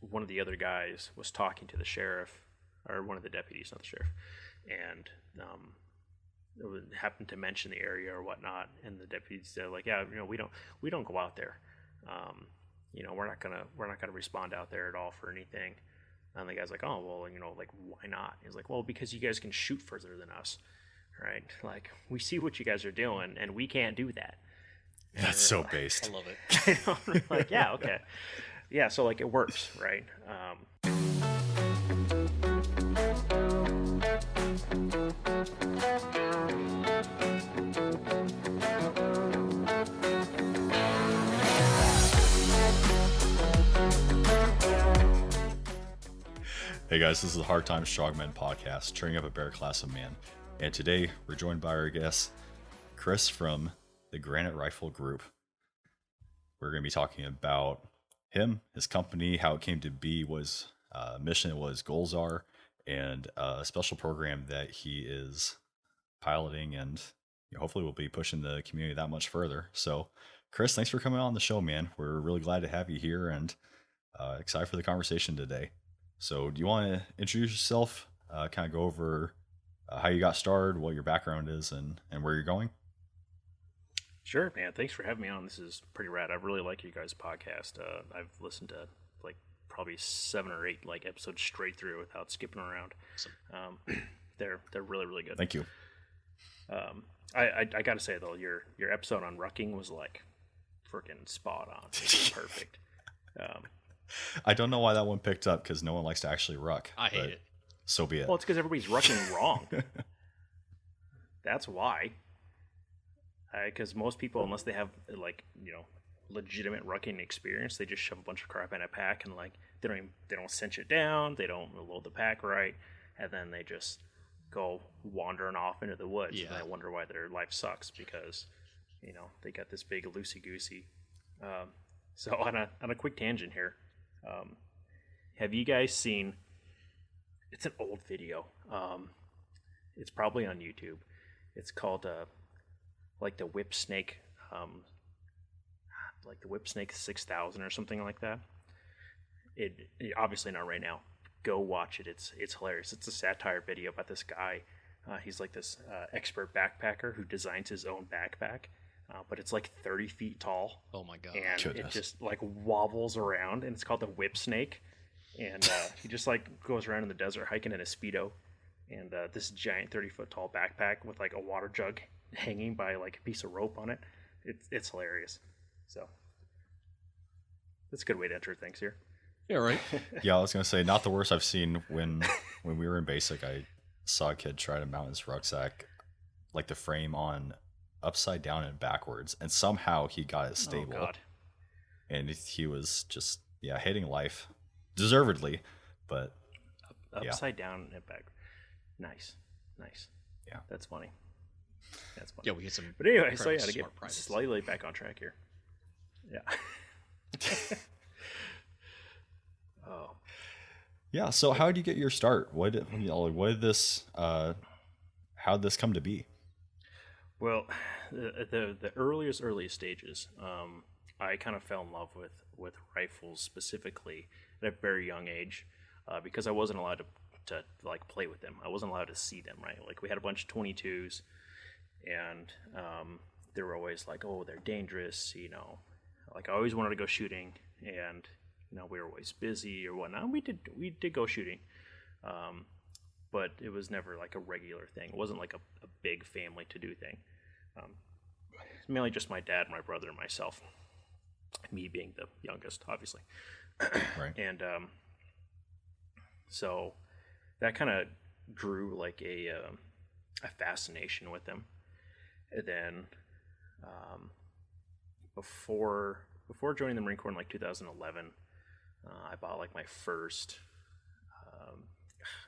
one of the other guys was talking to the sheriff, or one of the deputies, not the sheriff, and happened to mention the area or whatnot, and the deputies said like, yeah, we don't go out there. We're not gonna respond out there at all for anything. And the guy's like, oh well, like why not? He's like, well, because you guys can shoot further than us, right? Like we see what you guys are doing, and we can't do that. And That's so like, based. I love it. like, yeah, okay, yeah. So like it works, right? Hey guys, this is the Hard Times Strongmen podcast, turning up a bear class of man. And today we're joined by our guest, Chris from the Granite Rifle Group. We're going to be talking about him, his company, how it came to be, what his mission was, goals are, and a special program that he is piloting, and hopefully we'll be pushing the community that much further. So, Chris, thanks for coming on the show, man. We're really glad to have you here and excited for the conversation today. So do you want to introduce yourself, kind of go over how you got started, what your background is, and where you're going? Sure, man. Thanks for having me on. This is pretty rad. I really like you guys' podcast. I've listened to like probably 7 or 8 like episodes straight through without skipping around. They're really, really good. Thank you. I got to say though, your episode on rucking was like freaking spot on. Perfect. I don't know why that one picked up, because no one likes to actually ruck. I hate it. So be it. Well, it's because everybody's rucking wrong. That's why. Because most people, unless they have like legitimate rucking experience, they just shove a bunch of crap in a pack and like they don't cinch it down, they don't load the pack right, and then they just go wandering off into the woods. Yeah. And I wonder why their life sucks, because they got this big loosey goosey. So on a quick tangent here. Have you guys seen? It's an old video. It's probably on YouTube. It's called like the Whip Snake, like the Whip Snake 6000 or something like that. It obviously not right now. Go watch it. It's hilarious. It's a satire video about this guy. He's like this expert backpacker who designs his own backpack. But it's like 30 feet tall. Oh my god! And Goodness. It just like wobbles around, and it's called the Whip Snake. And he just like goes around in the desert hiking in a Speedo, and this giant 30-foot tall backpack with like a water jug hanging by like a piece of rope on it. It's hilarious. So that's a good way to enter things here. Yeah, right. Yeah, I was gonna say, not the worst I've seen. When we were in basic, I saw a kid try to mount his rucksack, like the frame on upside down and backwards, and somehow he got it stable. Oh God. And he was just hating life, deservedly, but Upside down and back. Nice. Yeah, that's funny. Yeah, we get some. But anyway, so incredible to get smart privates. slightly back on track here. Yeah. Oh. yeah. So how did you get your start? What did this? How did this come to be? Well, the earliest stages, I kind of fell in love with rifles specifically at a very young age, because I wasn't allowed to like play with them. I wasn't allowed to see them, right? Like we had a bunch of 22s, and they were always like, oh, they're dangerous, Like I always wanted to go shooting, and we were always busy or whatnot. We did go shooting, but it was never like a regular thing. It wasn't like a big family to do thing. It's mainly just my dad, my brother, and myself. Me being the youngest, obviously. Right. And so that kind of grew like a fascination with them. And then before joining the Marine Corps in like 2011, I bought like my first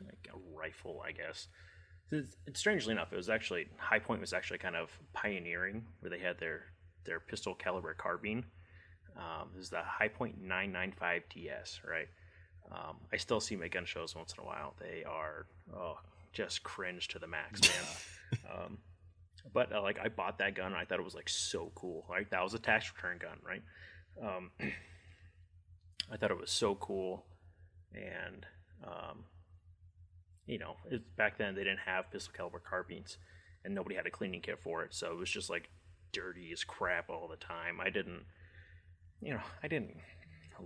like a rifle, I guess. Strangely enough, it was actually High Point was actually kind of pioneering, where they had their pistol caliber carbine. This is the High Point 995 TS, right? I still see them at gun shows once in a while. They are just cringe to the max, man. But like I bought that gun and I thought it was like so cool. Like that was a tax return gun, right? I thought it was so cool. and back then they didn't have pistol caliber carbines, and nobody had a cleaning kit for it, so it was just like dirty as crap all the time. I didn't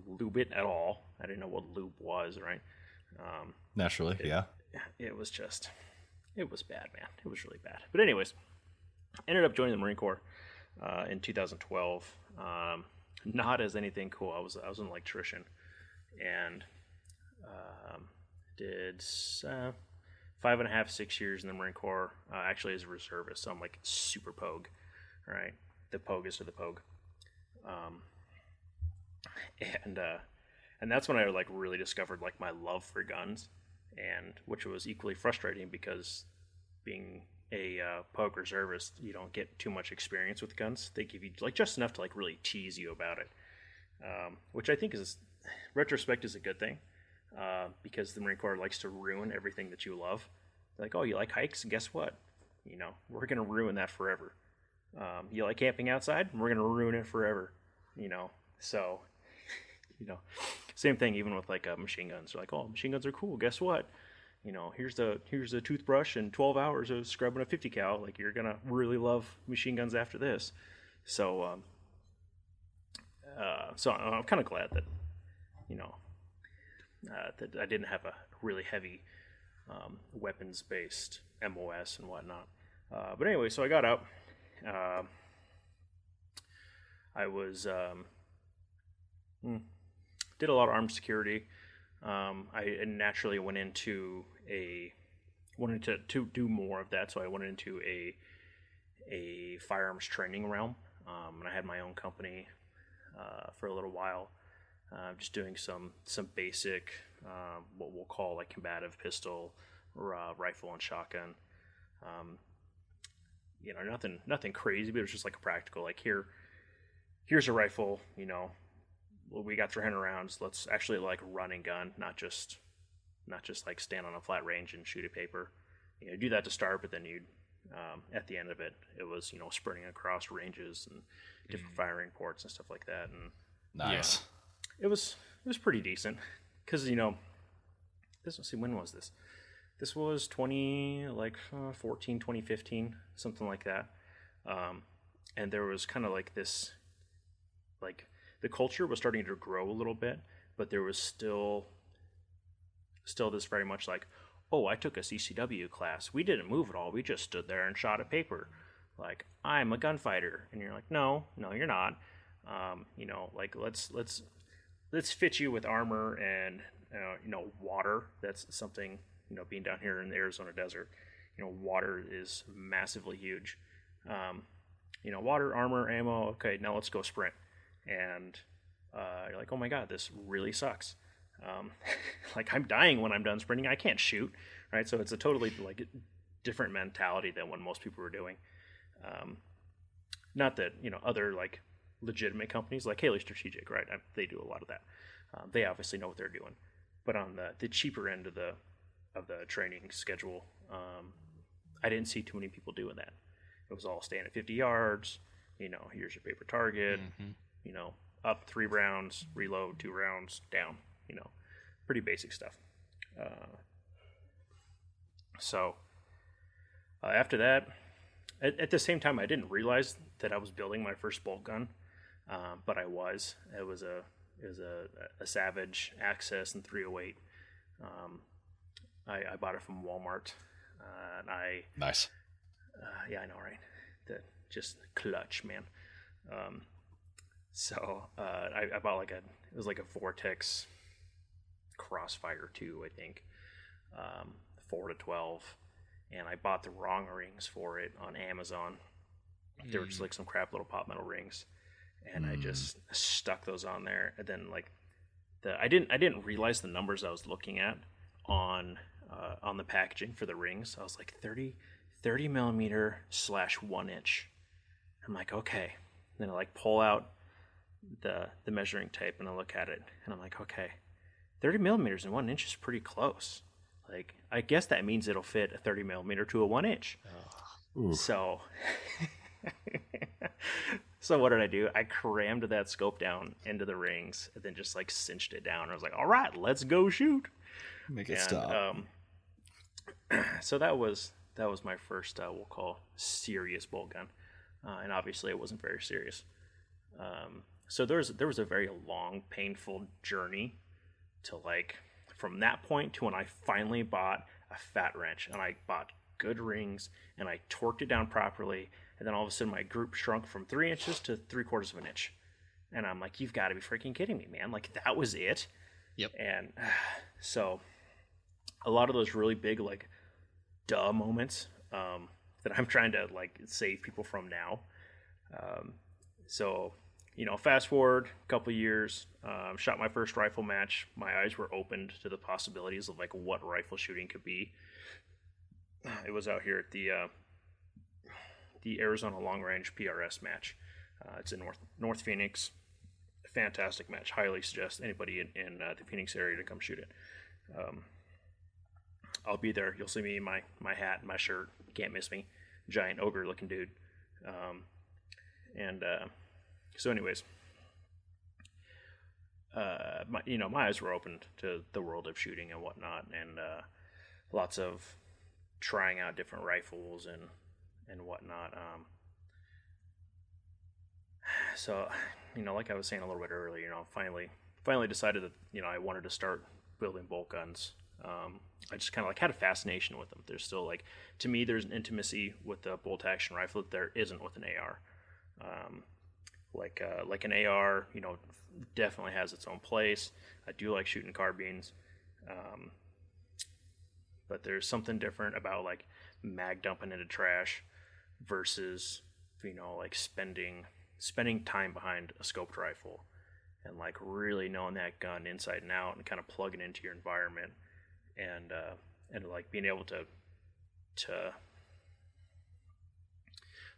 lube it at all. I didn't know what lube was, right? Naturally, yeah. It was bad, man. It was really bad. But anyways, ended up joining the Marine Corps in 2012. Not as anything cool. I was an electrician, and did 5.5, 6 years in the Marine Corps, actually as a reservist. So I'm like super pogue, right? The poguest of the pogue. And that's when I like really discovered like my love for guns, and which was equally frustrating because being a pogue reservist, you don't get too much experience with guns. They give you like just enough to like really tease you about it, which I think is retrospect is a good thing, because the Marine Corps likes to ruin everything that you love. They're like, oh, you like hikes? Guess what? We're gonna ruin that forever. You like camping outside? We're gonna ruin it forever. So. Same thing even with like machine guns. They're like, oh, machine guns are cool. Guess what? Here's a toothbrush and 12 hours of scrubbing a 50 cal. Like, you're gonna really love machine guns after this. So I'm kind of glad that that I didn't have a really heavy weapons based MOS and whatnot. But anyway, so I got out. I was did a lot of armed security. I naturally wanted to do more of that, so I went into a firearms training realm, and I had my own company for a little while, just doing some basic what we'll call like combative pistol, rifle, and shotgun. Nothing crazy, but it was just like a practical, like, here's a rifle, we got 300 rounds. Let's actually like run and gun, not just like stand on a flat range and shoot at paper. Do that to start, but then at the end of it, it was sprinting across ranges and different firing ports and stuff like that. And nice. It was pretty decent because when was this? This was 2014, 2015, something like that. And there was kind of like this, like, the culture was starting to grow a little bit, but there was still this very much like, oh, I took a CCW class. We didn't move at all. We just stood there and shot at paper. Like, I'm a gunfighter. And you're like, no, you're not. Like, let's fit you with armor and, water. That's something, being down here in the Arizona desert, water is massively huge. Water, armor, ammo. Okay, now let's go sprint. And you're like, oh my god, this really sucks. Like, I'm dying when I'm done sprinting. I can't shoot, right? So it's a totally like different mentality than what most people were doing. Not that other like legitimate companies like Haley Strategic, right? They do a lot of that. They obviously know what they're doing. But on the cheaper end of the training schedule, I didn't see too many people doing that. It was all staying at 50 yards. Here's your paper target. Mm-hmm. Up 3 rounds, reload 2 rounds, down. Pretty basic stuff. So after that, at the same time, I didn't realize that I was building my first bolt gun, but I was. It was a Savage Access in 308. I bought it from Walmart, and nice. Yeah, I know, right? Just clutch, man. So I bought it was like a Vortex Crossfire 2, I think, 4-12, and I bought the wrong rings for it on Amazon. They were just like some crap little pot metal rings, and I just stuck those on there. And then I didn't realize the numbers I was looking at on the packaging for the rings. I was like 30 millimeter / 1 inch. I'm like, okay. Then I pull out the measuring tape and I look at it and I'm like, okay, 30 millimeters and 1 inch is pretty close. Like, I guess that means it'll fit a 30 millimeter to a 1 inch. Ooh. So So what did I do? I crammed that scope down into the rings and then just like cinched it down. I was like, all right, let's go shoot. Make it stop. So that was my first we'll call serious bolt gun, and obviously it wasn't very serious. So there was a very long, painful journey to like from that point to when I finally bought a fat wrench and I bought good rings and I torqued it down properly, and then all of a sudden my group shrunk from 3 inches to 3/4 of an inch, and I'm like, you've got to be freaking kidding me, man! Like that was it. Yep. And so a lot of those really big like duh moments that I'm trying to like save people from now. So, fast forward a couple years, shot my first rifle match. My eyes were opened to the possibilities of like what rifle shooting could be. It was out here at the Arizona Long Range PRS match. It's in North Phoenix. Fantastic match. Highly suggest anybody in the Phoenix area to come shoot it. I'll be there. You'll see me in my hat and my shirt. You can't miss me. Giant ogre looking dude. So anyways, my eyes were opened to the world of shooting and whatnot, and lots of trying out different rifles and whatnot. So, like I was saying a little bit earlier, finally decided that, I wanted to start building bolt guns. I just kind of like had a fascination with them. There's still like, to me, there's an intimacy with the bolt action rifle that there isn't with an AR. Like an AR, definitely has its own place. I do like shooting carbines. But there's something different about like mag dumping into trash versus, like spending time behind a scoped rifle and like really knowing that gun inside and out and kind of plugging into your environment and like being able to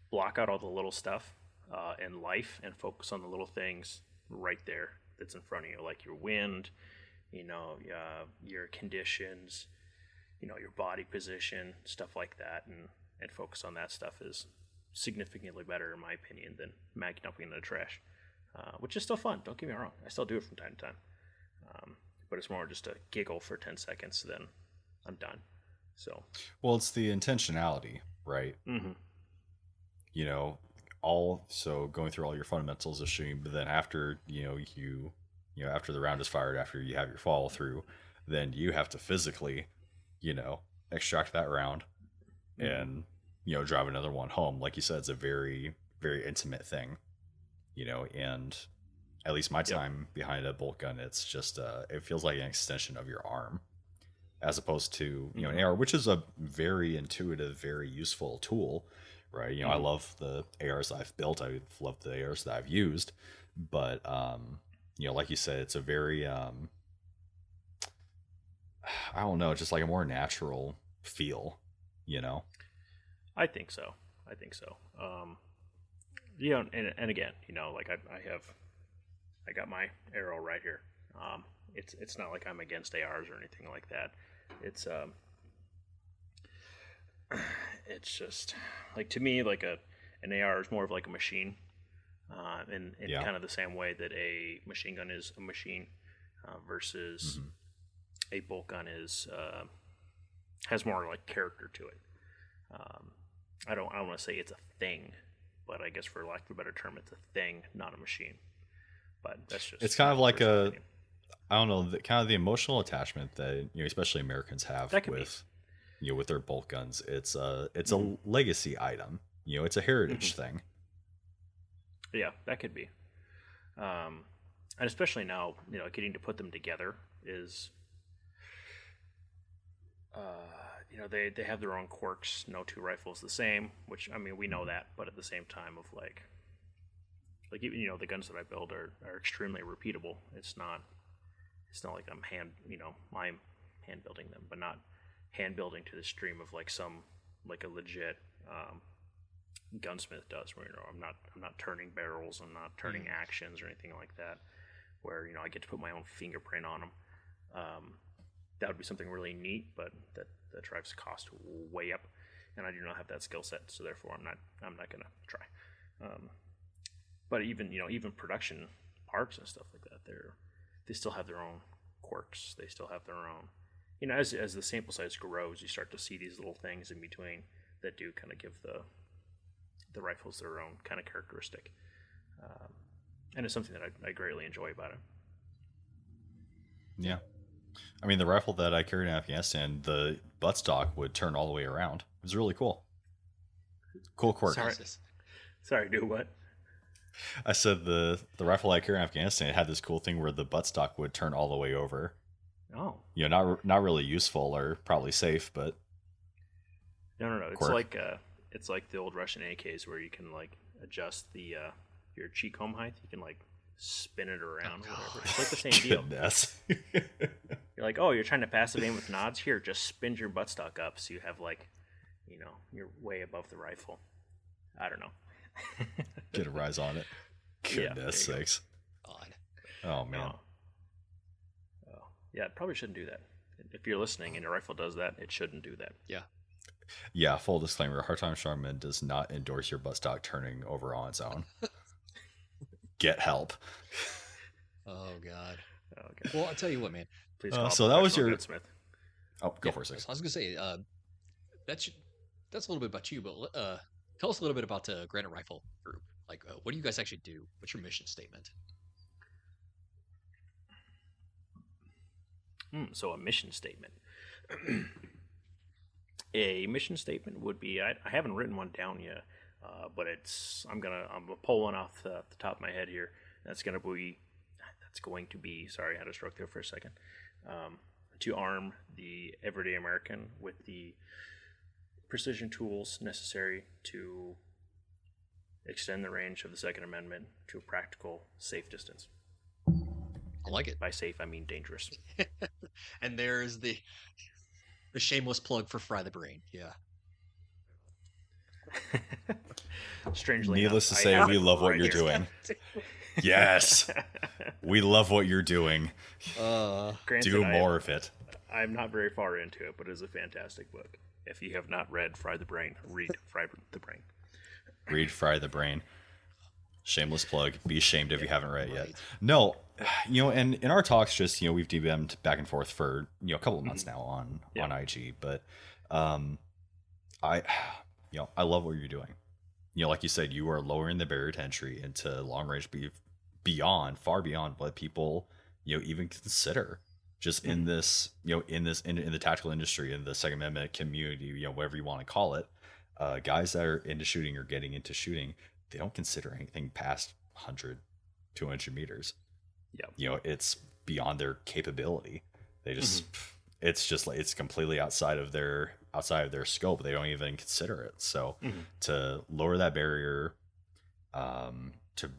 block out all the little stuff in life and focus on the little things right there that's in front of you, like your wind, your conditions, your body position, stuff like that, and focus on that stuff is significantly better, in my opinion, than mag dumping in the trash, which is still fun. Don't get me wrong. I still do it from time to time. But it's more just a giggle for 10 seconds, then I'm done. So, well, it's the intentionality, right? Mm-hmm. So going through all your fundamentals of shooting, but then after, after the round is fired, after you have your follow through, then you have to physically, extract that round and, drive another one home. Like you said, it's a very, very intimate thing, and at least my time behind a bolt gun, it's just, it feels like an extension of your arm as opposed to, an AR, which is a very intuitive, very useful tool, right? I love the ARs that I've built. I love the ARs that I've used, but, like you said, it's a very, I don't know, just like a more natural feel, I think so. And again, like I got my arrow right here. It's not like I'm against ARs or anything like that. It's just like, to me, like an AR is more of like a machine, in kind of the same way that a machine gun is a machine, versus a bolt gun has more like character to it. I don't want to say it's a thing, but I guess for lack of a better term, it's a thing, not a machine. But that's just, it's kind of like I don't know, kind of the emotional attachment that, especially Americans have with, with their bolt guns. It's a legacy item, it's a heritage thing. Yeah, that could be. And especially now, getting to put them together is, they have their own quirks. No two rifles the same, which, I mean, we know that, but at the same time of like the guns that I build are extremely repeatable. It's not like I'm hand building them, but not hand building to the stream of like a legit gunsmith does, where I'm not turning barrels, I'm not turning actions or anything like that, where I get to put my own fingerprint on them. That would be something really neat, but that drives cost way up, and I do not have that skill set, so therefore I'm not gonna try. But even production parks and stuff like that, they still have their own quirks. They still have their own, as the sample size grows, you start to see these little things in between that do kind of give the rifles their own kind of characteristic. And it's something that I greatly enjoy about it. Yeah. I mean, the rifle that I carried in Afghanistan, the buttstock would turn all the way around. It was really cool. Cool quirk. Sorry, do what? I said the rifle I carried in Afghanistan, it had this cool thing where the buttstock would turn all the way over. Oh. Not really useful or probably safe, but No. It's like the old Russian AKs where you can like adjust the your cheek comb height. You can like spin it around, or whatever. It's like the same deal. You're like, oh, you're trying to passive aim with nods? Here, just spin your buttstock up so you have like, you're way above the rifle. I don't know. Get a rise on it. Goodness sakes. Odd. Oh man. Oh. Yeah, it probably shouldn't do that. If you're listening and your rifle does that, it shouldn't do that. Yeah. Yeah, full disclaimer, Hard Time Strongman does not endorse your buttstock turning over on its own. Get help. Oh God. Okay. Well, I'll tell you what, man. Please. So that was your Gunsmith. Oh, go for it. Six. I was gonna say that's a little bit about you, but tell us a little bit about the Granite Rifle Group. Like, what do you guys actually do? What's your mission statement? So a mission statement. A mission statement would be, I haven't written one down yet, but I'm gonna pull one off the top of my head here. That's going to be. Sorry, I had a stroke there for a second. To arm the everyday American with the precision tools necessary to extend the range of the Second Amendment to a practical, safe distance. I like it. By safe, I mean dangerous. And there's the shameless plug for Fry the Brain. Yeah. Strangely needless enough, to say, we love what you're doing. Yes. We love what you're doing. Do more of it. I'm not very far into it, but it is a fantastic book. If you have not read Fry the Brain, read Fry the Brain. Read Fry the Brain. Shameless plug. Be ashamed if you haven't read it yet. No, and in our talks, just, we've DM'd back and forth for, a couple of months now on IG, but I love what you're doing. Like you said, you are lowering the barrier to entry into long range far beyond what people, even consider just in this, in the tactical industry, in the Second Amendment community, whatever you want to call it. Guys that are into shooting or getting into shooting, they don't consider anything past 100, 200 meters. Yeah. It's beyond their capability. They just, it's just like, it's completely outside of their scope. They don't even consider it. So to lower that barrier, to,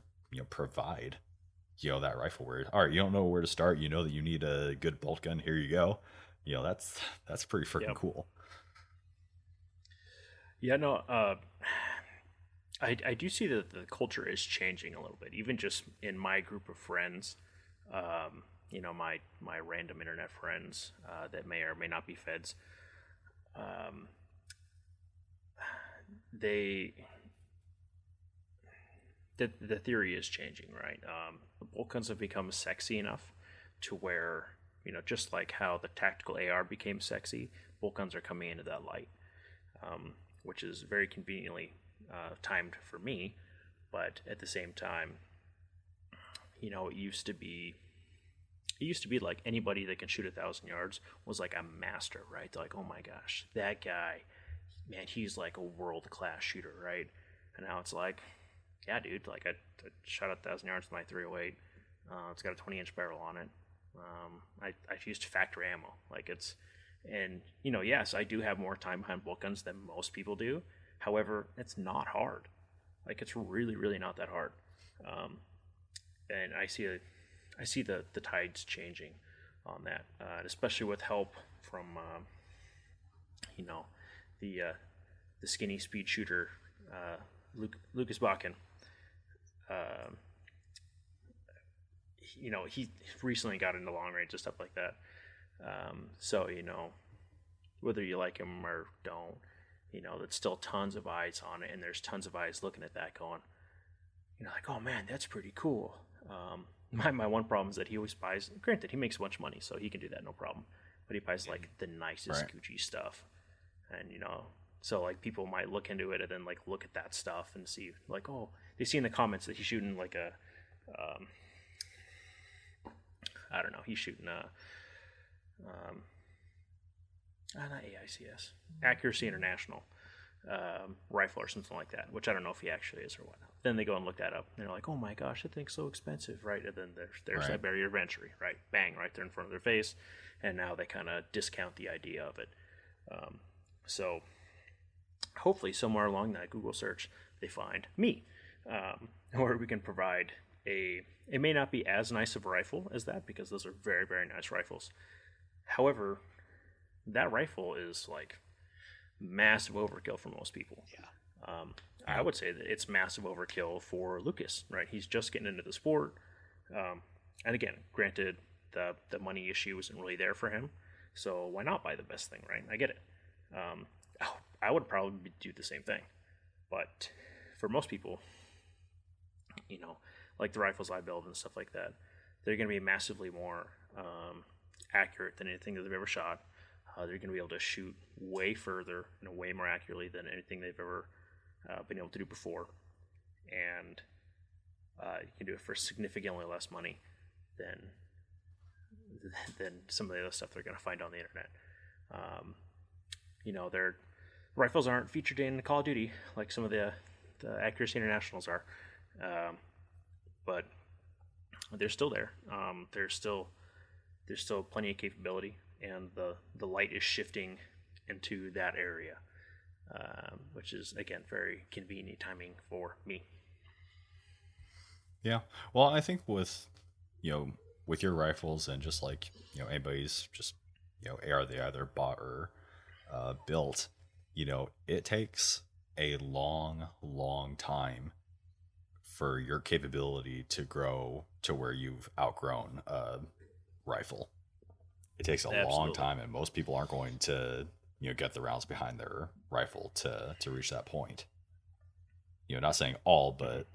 provide, that rifle where, all right, you don't know where to start. You know that you need a good bolt gun. Here you go. That's pretty freaking cool. Yeah, no, I do see that the culture is changing a little bit, even just in my group of friends, my random internet friends that may or may not be feds. The theory is changing, right? The bolt guns have become sexy enough to where, just like how the tactical AR became sexy, bolt guns are coming into that light, which is very conveniently timed for me. But at the same time, it used to be like anybody that can shoot 1,000 yards was like a master, right? They're like, oh my gosh, that guy, man, he's like a world-class shooter, right? And now it's like, yeah, dude, like I shot 1,000 yards with my 308. It's got a 20-inch barrel on it. I used factory ammo. Yes, I do have more time behind bolt guns than most people do. However, it's not hard. It's really, really not that hard. And I see the tides changing on that, especially with help from the skinny speed shooter Lucas Bakken. He recently got into long range and stuff like that. So whether you like him or don't, there's still tons of eyes on it, and there's tons of eyes looking at that going, like, oh man, that's pretty cool. My one problem is that he always buys. Granted, he makes a bunch of money, so he can do that no problem. But he buys like the nicest Gucci stuff, and so like people might look into it and then like look at that stuff and see like, oh, they see in the comments that he's shooting like a, I don't know, he's shooting a, not AICS, Accuracy International rifle or something like that, which I don't know if he actually is or whatnot. Then they go and look that up, and they're like, oh my gosh, that thing's so expensive, right? And then there's that barrier of entry, right? Bang, right there in front of their face, and now they kind of discount the idea of it. So hopefully somewhere along that Google search, they find me, or we can provide it may not be as nice of a rifle as that, because those are very, very nice rifles. However, that rifle is like massive overkill for most people. Yeah. I would say that it's massive overkill for Lucas, right? He's just getting into the sport. And again, granted, the money issue isn't really there for him. So why not buy the best thing, right? I get it. I would probably do the same thing. But for most people, like the rifles I build and stuff like that, they're going to be massively more accurate than anything that they've ever shot. They're going to be able to shoot way further and way more accurately than anything they've ever been able to do before. And you can do it for significantly less money than some of the other stuff they're going to find on the internet. Their rifles aren't featured in Call of Duty like some of the Accuracy Internationals are, but they're still there. There's still plenty of capability, and the light is shifting into that area, which is again very convenient timing for me. Yeah, well, I think with your rifles and just like anybody's just AR they either bought or built, it takes a long time for your capability to grow to where you've outgrown a rifle. It takes a long time, and most people aren't going to get the rounds behind their rifle to reach that point. Not saying all, but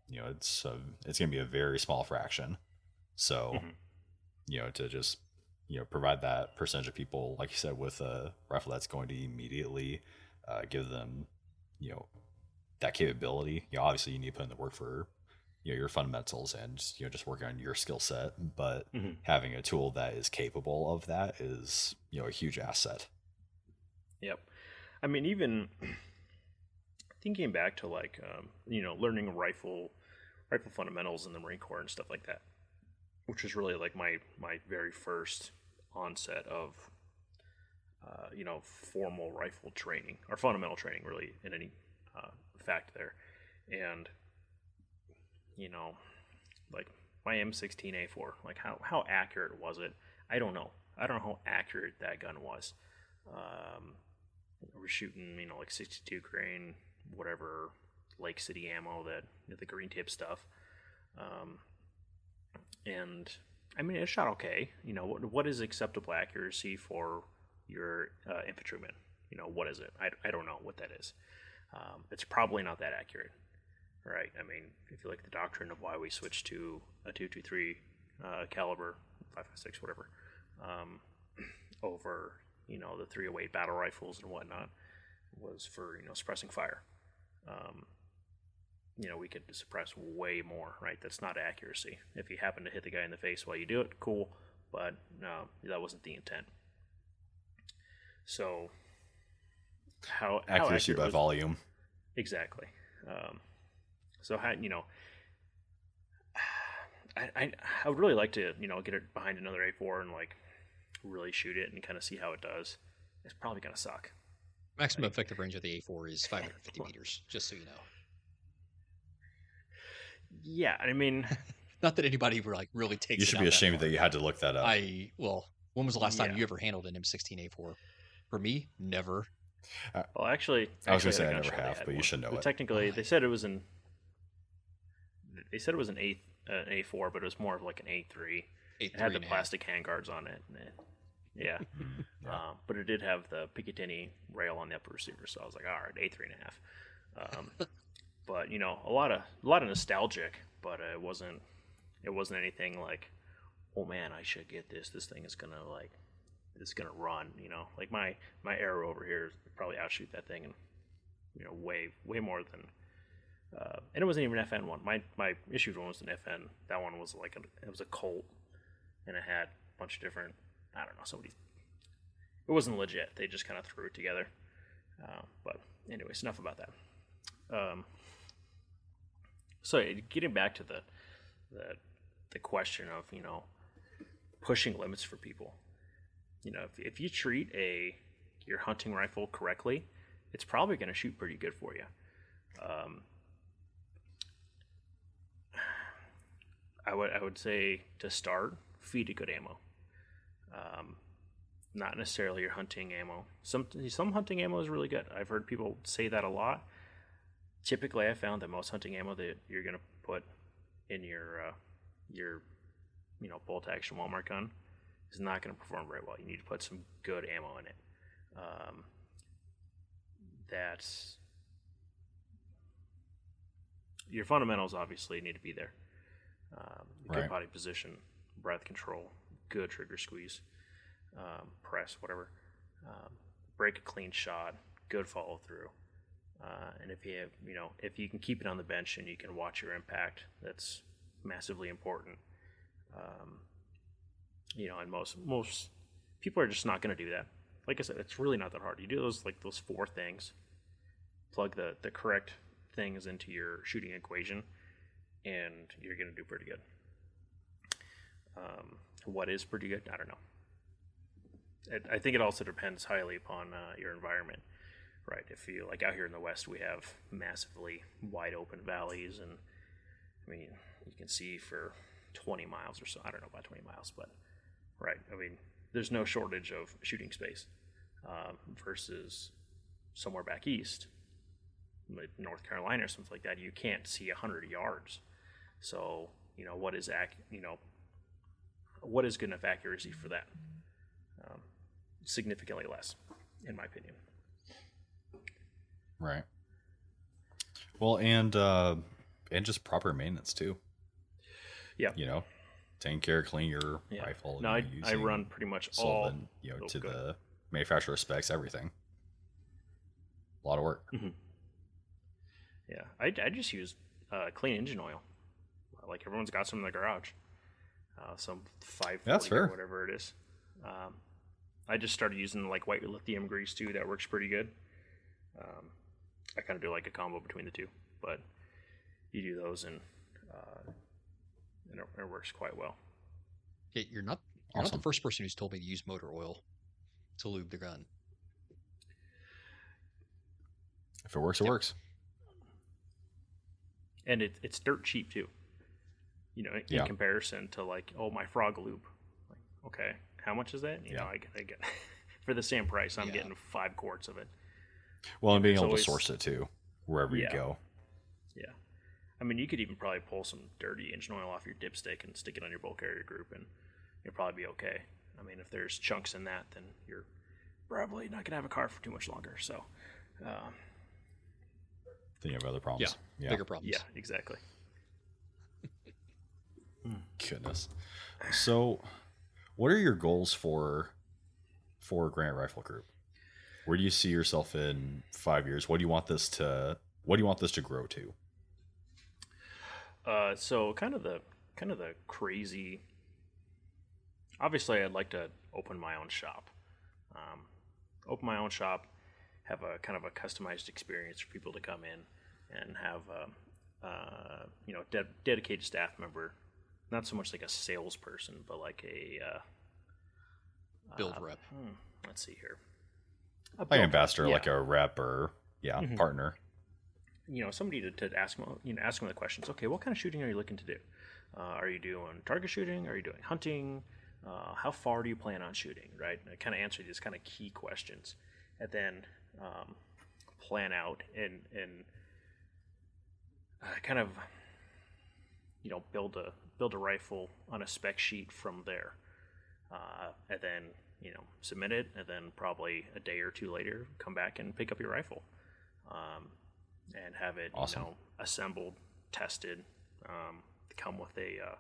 it's going to be a very small fraction. So to just provide that percentage of people, like you said, with a rifle that's going to immediately give them that capability. Obviously you need to put in the work for your fundamentals and just working on your skill set, but having a tool that is capable of that is a huge asset. Yep. I mean, even thinking back to like learning rifle fundamentals in the Marine Corps and stuff like that, which is really like my very first onset of formal rifle training or fundamental training, really, in any fact there. And like my M16A4, like how accurate was it? I don't know how accurate that gun was. We're shooting like 62 grain whatever Lake City ammo, that the green tip stuff, and I mean it shot okay. What is acceptable accuracy for your infantryman? What is it? I don't know what that is. It's probably not that accurate, right? I mean, if you look at the doctrine of why we switched to a 223 caliber 5.56 whatever over the 308 battle rifles and whatnot, was for suppressing fire. We could suppress way more, right? That's not accuracy. If you happen to hit the guy in the face while you do it, cool, but no, that wasn't the intent. So how accuracy by volume. Exactly. So how I would really like to get it behind another A4 and like really shoot it and kind of see how it does. It's probably gonna suck. Maximum effective range of the A4 is 550 meters, just so you know. Yeah, I mean, not that anybody really takes. You should be ashamed that you had to look that up. When was the last time you ever handled an M16A4? For me, never. Well, actually, I was going to say I never have, but you should know it. Technically, they said it was an A4, but it was more of like an A3. It had the plastic handguards on it. Yeah. But it did have the Picatinny rail on the upper receiver, so I was like, all right, A3.5. but a lot of nostalgic, but it wasn't anything like, oh man, I should get this. This thing is gonna run. Like my arrow over here probably outshoot that thing, and way more than. And it wasn't even an FN one. My issued one was an FN. That one was it was a Colt, and it had a bunch of different. I don't know. It wasn't legit. They just kind of threw it together. But anyways, enough about that. So getting back to the question of pushing limits for people. If you treat your hunting rifle correctly, it's probably going to shoot pretty good for you. I would say to start, feed it good ammo. Not necessarily your hunting ammo. Some hunting ammo is really good. I've heard people say that a lot. Typically, I found that most hunting ammo that you're going to put in your bolt action Walmart gun is not going to perform very well. You need to put some good ammo in it. That's your fundamentals obviously need to be there. Good body position, breath control, good trigger squeeze, press, whatever. Break a clean shot, good follow through. And if you can keep it on the bench and you can watch your impact, that's massively important. And most people are just not going to do that. Like I said, it's really not that hard. You do those four things, plug the correct things into your shooting equation, and you're going to do pretty good. What is pretty good? I don't know. I think it also depends highly upon your environment, right? If you out here in the West, we have massively wide open valleys, and I mean you can see for 20 miles or so. I don't know about 20 miles, but right. I mean, there's no shortage of shooting space versus somewhere back east, like North Carolina or something like that. You can't see 100 yards. So what is good enough accuracy for that? Significantly less, in my opinion. Right. Well, and just proper maintenance too. Yeah. Taking care of clean your rifle. No, I run pretty much all to the manufacturer specs, everything. A lot of work. Mm-hmm. Yeah, I just use clean engine oil. Like everyone's got some in their garage. Some 540 or whatever it is. I just started using white lithium grease too. That works pretty good. I kind of do a combo between the two, but you do those and it works quite well. Yeah, you're not the first person who's told me to use motor oil to lube the gun. If it works, it works. And it's dirt cheap too. In comparison to my Frog Lube. Okay, how much is that? I get for the same price, I'm getting 5 quarts of it. Well, and being able to source it too, wherever you go. Yeah. I mean, you could even probably pull some dirty engine oil off your dipstick and stick it on your bolt carrier group, and you'll probably be okay. I mean, if there's chunks in that, then you're probably not going to have a car for too much longer. So, then you have other problems. Yeah, bigger problems. Yeah, exactly. Goodness. So, what are your goals for Granite Rifle Group? Where do you see yourself in 5 years? What do you want this to grow to? So kind of the crazy. Obviously, I'd like to open my own shop. Have a kind of a customized experience for people to come in and have dedicated staff member. Not so much like a salesperson, but like a build rep. Let's see here. Like ambassador, like a rep or partner. Somebody to ask them, ask them the questions. Okay, what kind of shooting are you looking to do? Are you doing target shooting? Are you doing hunting? How far do you plan on shooting? Right? And I kind of answer these kind of key questions, and then plan out and kind of build a rifle on a spec sheet from there, and then submit it, and then probably a day or two later come back and pick up your rifle. and have it Awesome. assembled, tested, come with a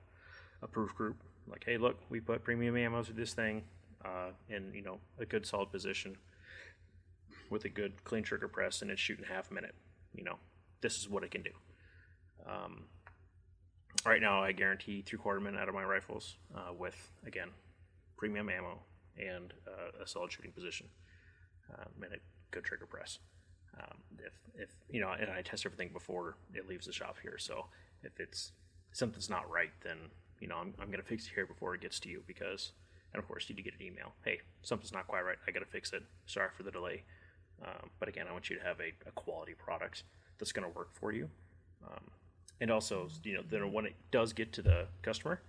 proof group. Like, hey, look, we put premium ammo through this thing in a good solid position with a good clean trigger press, and it's shooting half a minute. This is what it can do. Right now, I guarantee 3/4 minute out of my rifles with, again, premium ammo and a solid shooting position and a good trigger press. If and I test everything before it leaves the shop here. So if something's not right, then I'm going to fix it here before it gets to you, because, and of course, you do get an email. Hey, something's not quite right. I got to fix it. Sorry for the delay. But again, I want you to have a quality product that's going to work for you. And also, then when it does get to the customer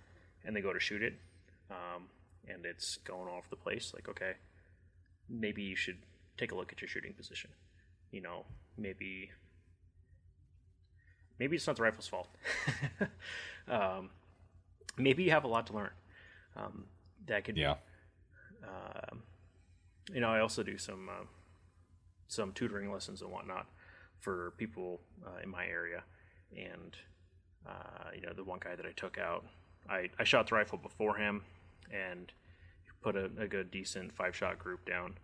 and they go to shoot it, and it's going all over the place, like, okay, maybe you should take a look at your shooting position. Maybe it's not the rifle's fault. Maybe you have a lot to learn. That could be. I also do some tutoring lessons and whatnot for people in my area. And, the one guy that I took out, I shot the rifle before him and put a good, decent 5-shot group down.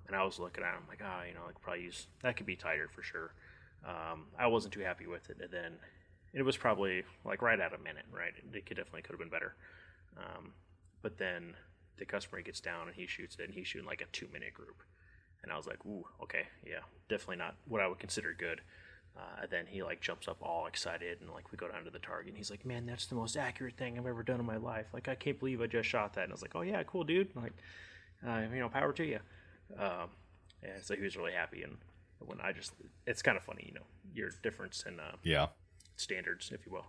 And I was looking at him like, probably that could be tighter for sure. I wasn't too happy with it. And then it was probably like right at a minute, right? It could have been better. But then the customer gets down and he shoots it, and he's shooting like a 2-minute group. And I was like, ooh, okay, yeah, definitely not what I would consider good. And then he like jumps up all excited, and like we go down to the target, and he's like, man, that's the most accurate thing I've ever done in my life. Like, I can't believe I just shot that. And I was like, oh yeah, cool, dude. Like, power to you. And so he was really happy. And when it's kind of funny, your difference in standards, if you will.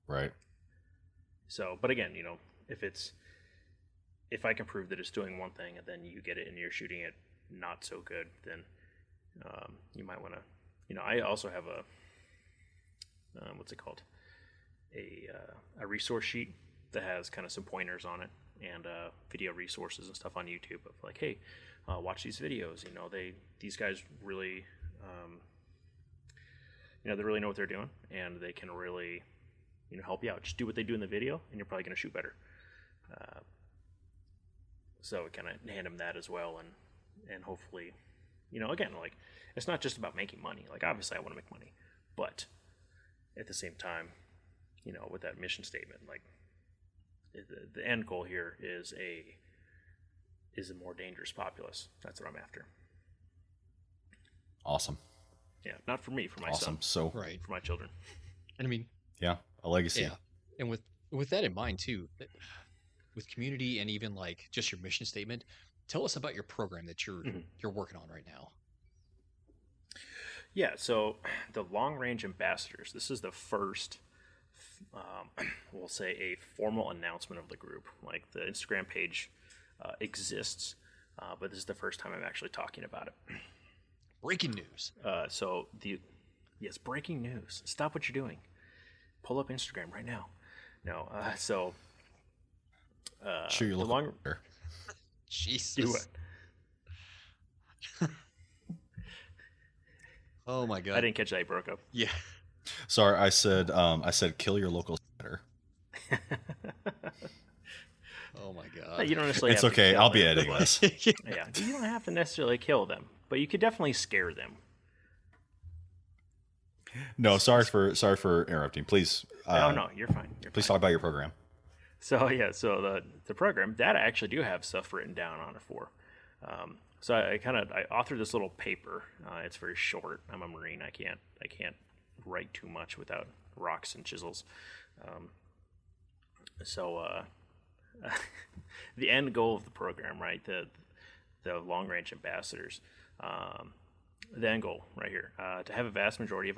Right. So, but again, if I can prove that it's doing one thing and then you get it and you're shooting it not so good, then you might want to, I also have what's it called? A resource sheet that has kind of some pointers on it, and video resources and stuff on YouTube of like, hey, watch these videos. These guys really, they really know what they're doing, and they can really, help you out. Just do what they do in the video, and you're probably going to shoot better. So kind of hand them that as well, and hopefully, again, like, it's not just about making money. Like, obviously I want to make money, but at the same time, with that mission statement, like, the end goal here is a more dangerous populace. That's what I'm after. Awesome. Yeah, not for me, for my Awesome. son. So, Right. For my children. And I mean, yeah, a legacy. yeah. And with that in mind too, with community and even like just your mission statement, tell us about your program that you're working on right now. Yeah, so the Long Range Ambassadors, this is the first, we'll say, a formal announcement of the group. Like, the Instagram page exists, but this is the first time I'm actually talking about it. Breaking news. Yes, breaking news. Stop what you're doing. Pull up Instagram right now. No, Sure, you look Jesus. Do it. Oh my god. I didn't catch that. I broke up. Yeah. Sorry, I said kill your local senator. Oh my god. You don't necessarily It's have to okay. kill I'll be them. editing this. Yeah, you don't have to necessarily kill them, but you could definitely scare them. No, sorry for interrupting. Please. No, you're fine. Please talk about your program. So the program that I actually do have stuff written down on it for. So I authored this little paper. It's very short. I'm a Marine. I can't write too much without rocks and chisels. The end goal of the program, right? The Long Range Ambassadors. The end goal right here, to have a vast majority of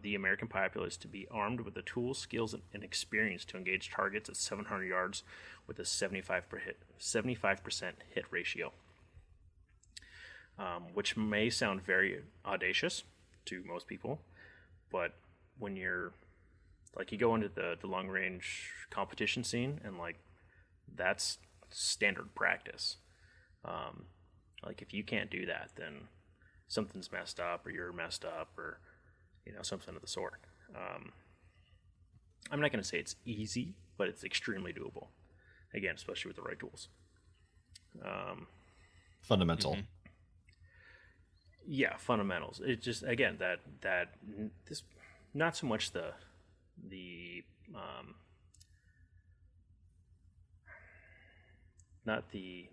the American populace to be armed with the tools, skills, and experience to engage targets at 700 yards with a 75% hit ratio. Which may sound very audacious to most people, but when you're like, you go into the long range competition scene, and like, that's standard practice. Like, if you can't do that, then something's messed up or you're messed up or, something of the sort. I'm not going to say it's easy, but it's extremely doable. Again, especially with the right tools. Fundamental. Yeah, fundamentals. It's just, again, that this, not so much the not the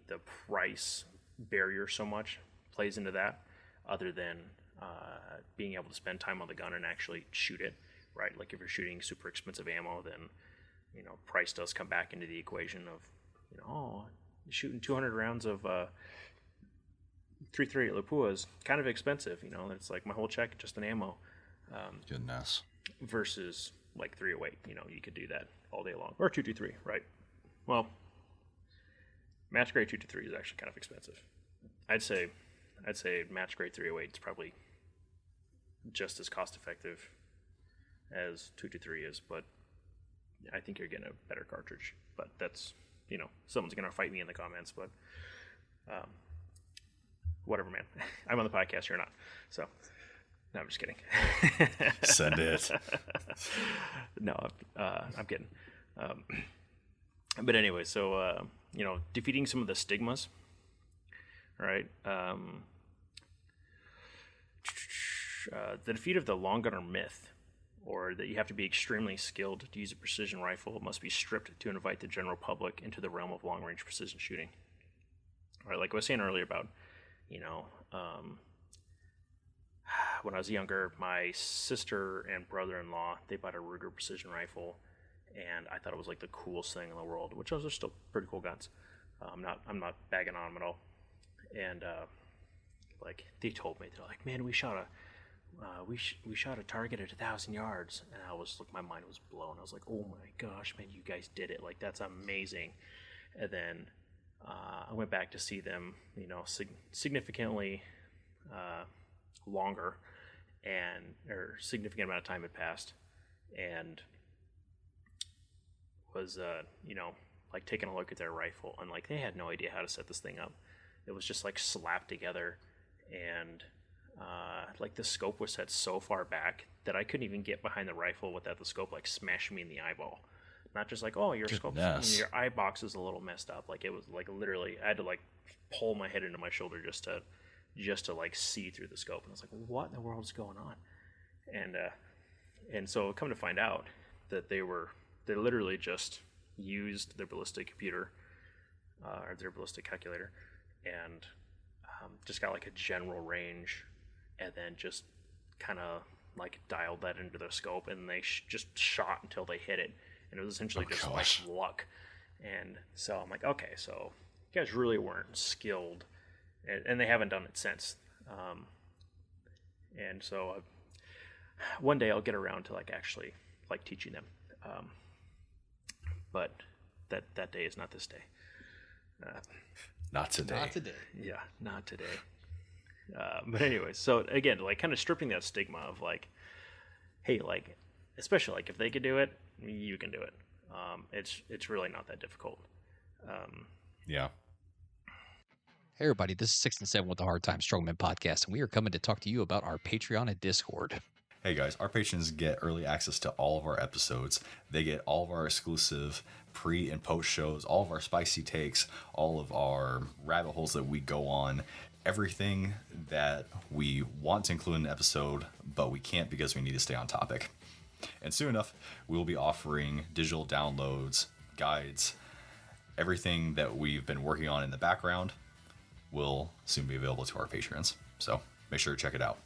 price barrier so much plays into that, other than being able to spend time on the gun and actually shoot it, right? Like if you're shooting super expensive ammo, then price does come back into the equation of you're shooting 200 rounds of 338 Lapua is kind of expensive. It's like my whole check just in ammo. Goodness. Versus like 308, you could do that all day long, or 223, right? Well, match grade 223 is actually kind of expensive. I'd say match grade 308 is probably just as cost effective as 223 is, but I think you're getting a better cartridge. But that's, someone's gonna fight me in the comments, but whatever, man. I'm on the podcast, you're not. So, no, I'm just kidding. Send it. No, I'm kidding. But anyway, so defeating some of the stigmas, right? The defeat of the long gunner myth, or that you have to be extremely skilled to use a precision rifle, must be stripped to invite the general public into the realm of long-range precision shooting. All right, like I was saying earlier about, when I was younger, my sister and brother-in-law, they bought a Ruger precision rifle, and I thought it was like the coolest thing in the world, which those are still pretty cool guns. I'm not bagging on them at all. And like they told me, they're like, man, we shot a target at 1,000 yards, and my mind was blown. I was like, oh my gosh, man, you guys did it! Like that's amazing. And then I went back to see them, significantly longer, or significant amount of time had passed, and was like taking a look at their rifle, and like they had no idea how to set this thing up. It was just like slapped together, and like the scope was set so far back that I couldn't even get behind the rifle without the scope like smashing me in the eyeball. Not just like, oh, your scope, your eye box is a little messed up. Like it was like literally, I had to like pull my head into my shoulder just to like see through the scope. And I was like, what in the world is going on? And so come to find out that they literally just used their ballistic computer, or their ballistic calculator, and just got like a general range, and then just kind of like dialed that into their scope, and they just shot until they hit it, and it was essentially like luck. And so I'm like, okay, so you guys really weren't skilled, and they haven't done it since. And so one day I'll get around to like actually like teaching them, but that day is not this day. Not today. Not today. Yeah, not today. But anyway, so again, like kind of stripping that stigma of like, hey, like, especially like if they could do it, you can do it. It's really not that difficult. Yeah. Hey everybody, this is 6 and 7 with the Hard Time Strongman podcast, and we are coming to talk to you about our Patreon and Discord. Hey guys, our patrons get early access to all of our episodes. They get all of our exclusive pre and post shows, all of our spicy takes, all of our rabbit holes that we go on, everything that we want to include in an episode, but we can't because we need to stay on topic. And soon enough, we'll be offering digital downloads, guides, everything that we've been working on in the background will soon be available to our patrons. So make sure to check it out.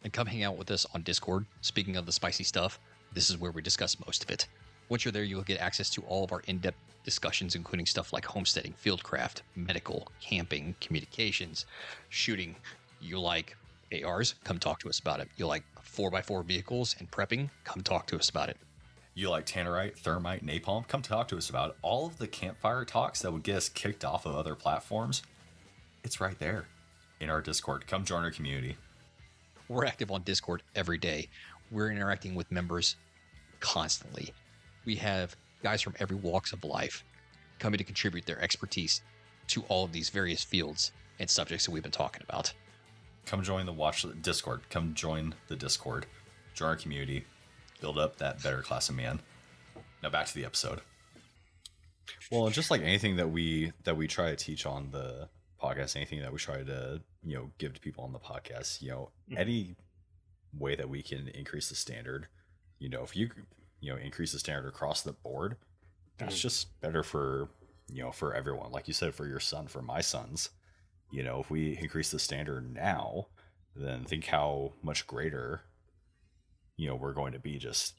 And come hang out with us on Discord. Speaking of the spicy stuff, this is where we discuss most of it. Once you're there, you'll get access to all of our in-depth discussions, including stuff like homesteading, fieldcraft, medical, camping, communications, shooting. You like ARs? Come talk to us about it. You like 4x4 vehicles and prepping? Come talk to us about it. You like tannerite, thermite, napalm? Come talk to us about it. All of the campfire talks that would get us kicked off of other platforms, it's right there in our Discord. Come join our community. We're active on Discord every day. We're interacting with members constantly. We have guys from every walks of life coming to contribute their expertise to all of these various fields and subjects that we've been talking about. come join the watch Discord. Come join the Discord. Join our community. Build up that better class of man. Now back to the episode. Well, just like anything that we try to teach on the podcast, anything that we try to give to people on the podcast, any way that we can increase the standard, if you increase the standard across the board, that's just better for for everyone. Like you said, for your son, for my sons, if we increase the standard now, then think how much greater we're going to be just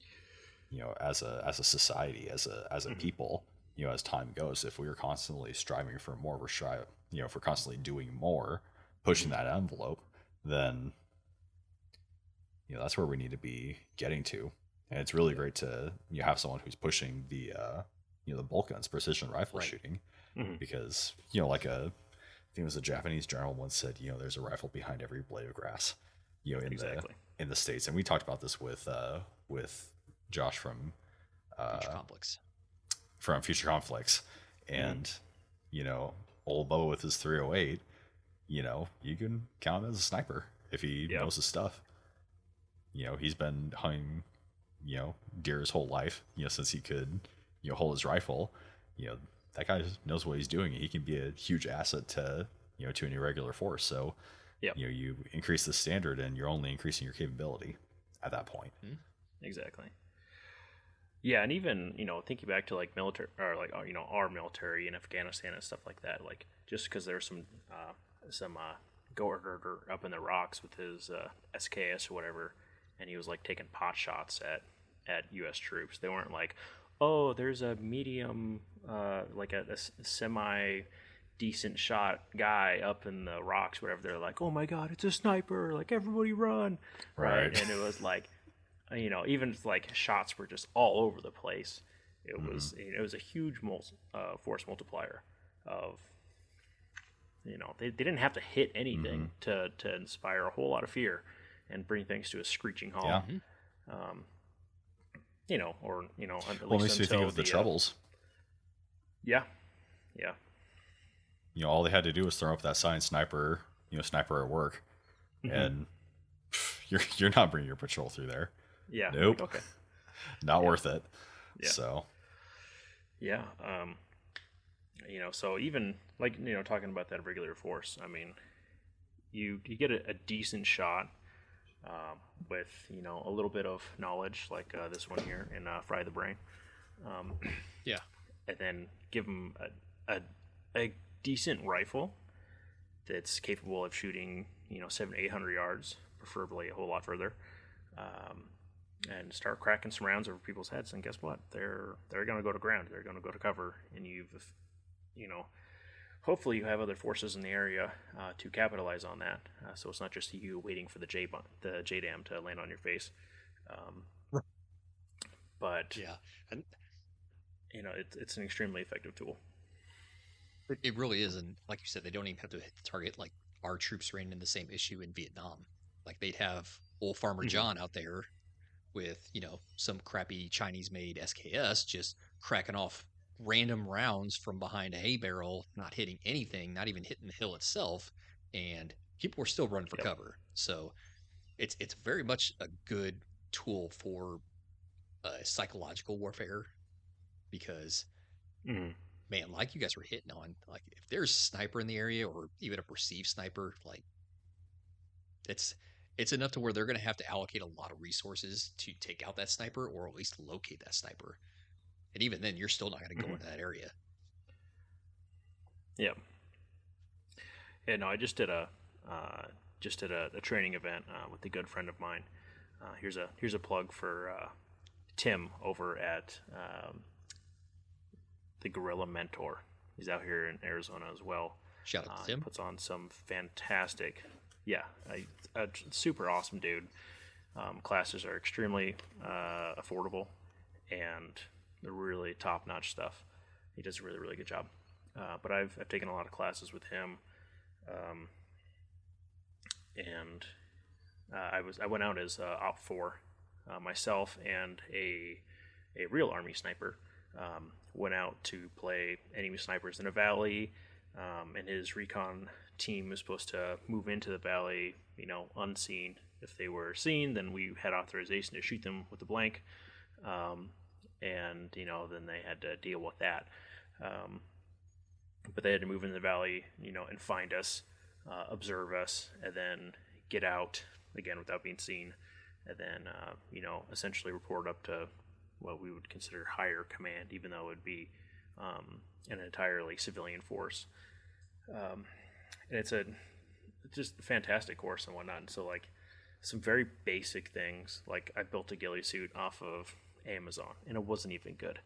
as a society, as a people, as time goes. If we are constantly striving for more, if we're constantly doing more, pushing that envelope, then that's where we need to be getting to. And it's really great to have someone who's pushing the the bolt guns, precision rifle shooting, because like I think it was a Japanese general once said, there's a rifle behind every blade of grass, in the States. And we talked about this with Josh from Future Conflicts, and old Bo with his 308, you can count him as a sniper if he knows his stuff. He's been hunting deer his whole life, since he could hold his rifle. That guy knows what he's doing. He can be a huge asset to to an irregular force. So you increase the standard and you're only increasing your capability at that point. Exactly. Yeah, and even thinking back to like military, or like our military in Afghanistan and stuff like that. Like just because there's some go-herder up in the rocks with his SKS or whatever, and he was like taking pot shots at U.S. troops. They weren't like, oh, there's a medium, like a semi decent shot guy up in the rocks, whatever. They're like, oh my God, it's a sniper! Like everybody run, right? And it was like, even like shots were just all over the place. It was a huge force multiplier of, they didn't have to hit anything to inspire a whole lot of fear and bring things to a screeching halt. Or at Well, least makes me think of the Troubles. Yeah. All they had to do was throw up that sign, sniper, sniper at work, and you're not bringing your patrol through there. Yeah. Nope. Okay. Not worth it. Yeah. So. Yeah. So even like talking about that regular force, I mean, you get a decent shot with a little bit of knowledge, like this one here in Fry the Brain. And then give them a decent rifle that's capable of shooting 700 to 800 yards, preferably a whole lot further, and start cracking some rounds over people's heads. And guess what? They're going to go to ground. They're going to go to cover, and hopefully you have other forces in the area to capitalize on that. So it's not just you waiting for the JDAM to land on your face. But and it's an extremely effective tool. it really is. And like you said, they don't even have to hit the target. Like our troops ran into the same issue in Vietnam. Like they'd have old Farmer John out there with some crappy Chinese-made SKS just cracking off random rounds from behind a hay barrel, not hitting anything, not even hitting the hill itself, and people were still running for cover. So it's very much a good tool for psychological warfare, because man, like you guys were hitting on, like if there's a sniper in the area, or even a perceived sniper, like it's enough to where they're going to have to allocate a lot of resources to take out that sniper, or at least locate that sniper. And even then, you're still not going to go into that area. Yeah. Yeah. No, I just did a training event with a good friend of mine. Here's a plug for Tim over at the Guerrilla Mentor. He's out here in Arizona as well. Shout out to Tim. Puts on some fantastic, a super awesome dude. Classes are extremely affordable, and they're really top-notch stuff. He does a really, really good job. But I've taken a lot of classes with him, and I went out as Op 4 myself, and a real Army sniper went out to play enemy snipers in a valley, and his recon team was supposed to move into the valley, unseen. If they were seen, then we had authorization to shoot them with a blank, and then they had to deal with that. But they had to move into the valley, and find us, observe us, and then get out again without being seen, and then essentially report up to what we would consider higher command, even though it would be an entirely civilian force. And it's just a fantastic course and whatnot. And so like some very basic things, like I built a ghillie suit off of Amazon, and it wasn't even good.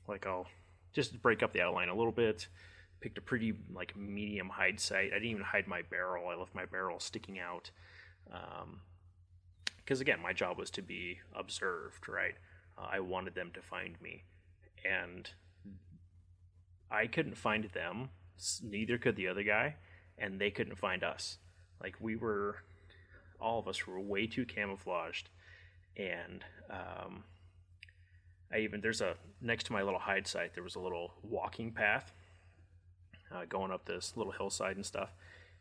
Like I'll just break up the outline a little bit. Picked a pretty like medium hide site. I didn't even hide my barrel. I left my barrel sticking out. Because again, my job was to be observed, right? I wanted them to find me, and I couldn't find them. Neither could the other guy, and they couldn't find us. Like all of us were way too camouflaged, and there's next to my little hide site, there was a little walking path going up this little hillside and stuff.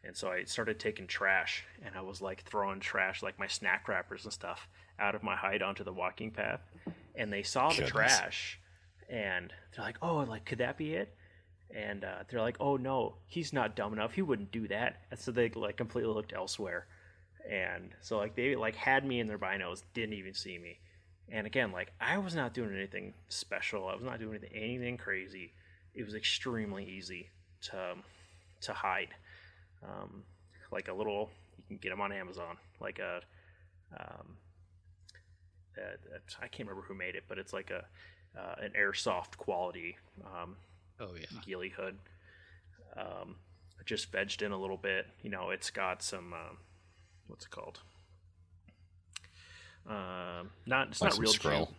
And so I started taking trash, and I was like throwing trash, like my snack wrappers and stuff, out of my hide onto the walking path. And they saw the trash, and they're like, "Oh, like could that be it?" And they're like, "Oh no, he's not dumb enough. He wouldn't do that." And so they like completely looked elsewhere. And so like they like had me in their binos, didn't even see me. And again, like I was not doing anything special. I was not doing anything crazy. It was extremely easy to hide. Like a little, you can get them on Amazon, like I can't remember who made it, but it's like an airsoft quality ghillie hood. Just vegged in a little bit. It's got some what's it called? It's not real jute.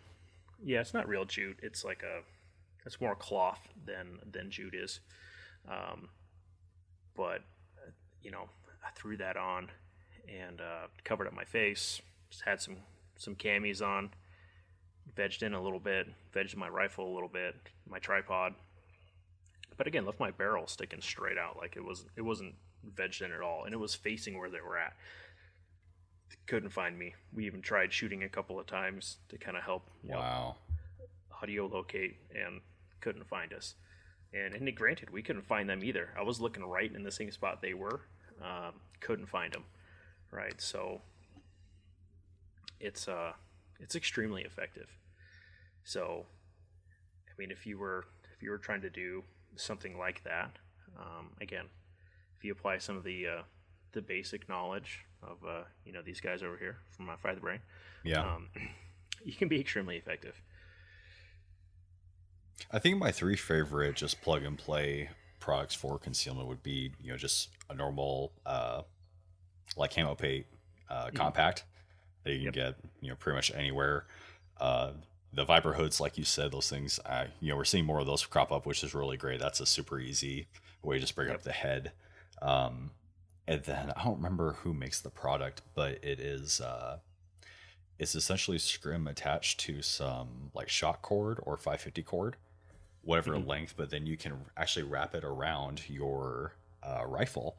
Yeah, it's not real jute. It's like it's more cloth than jute is. But I threw that on and covered up my face. Just had some camis on, vegged in a little bit, vegged my rifle a little bit, my tripod. But again, left my barrel sticking straight out, like it wasn't vegged in at all, and it was facing where they were at. Couldn't find me. We even tried shooting a couple of times to kind of help audio locate, and couldn't find us. And granted, we couldn't find them either. I was looking right in the same spot they were. Couldn't find them. Right, so it's extremely effective. So, I mean, if you were trying to do something like that, again, if you apply some of the basic knowledge of these guys over here from Fire the Brain, you can be extremely effective. I think my three favorite just plug and play products for concealment would be, just a normal like camo paint compact that you can get, pretty much anywhere. The Viper hoods, like you said, those things, we're seeing more of those crop up, which is really great. That's a super easy way to just bring up the head. And then I don't remember who makes the product, but it's essentially scrim attached to some like shot cord or 550 cord, whatever length, but then you can actually wrap it around your rifle.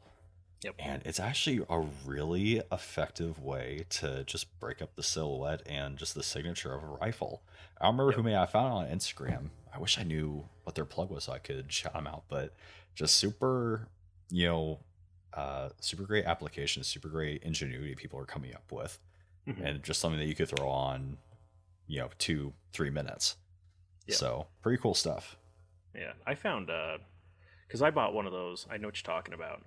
Yep. And it's actually a really effective way to just break up the silhouette and just the signature of a rifle. I don't remember who made it. I found it on Instagram. I wish I knew what their plug was so I could shout them out, but just super, super great application, super great ingenuity people are coming up with. And just something that you could throw on, 2-3 minutes. Yeah. So pretty cool stuff. Yeah. I found, because I bought one of those. I know what you're talking about.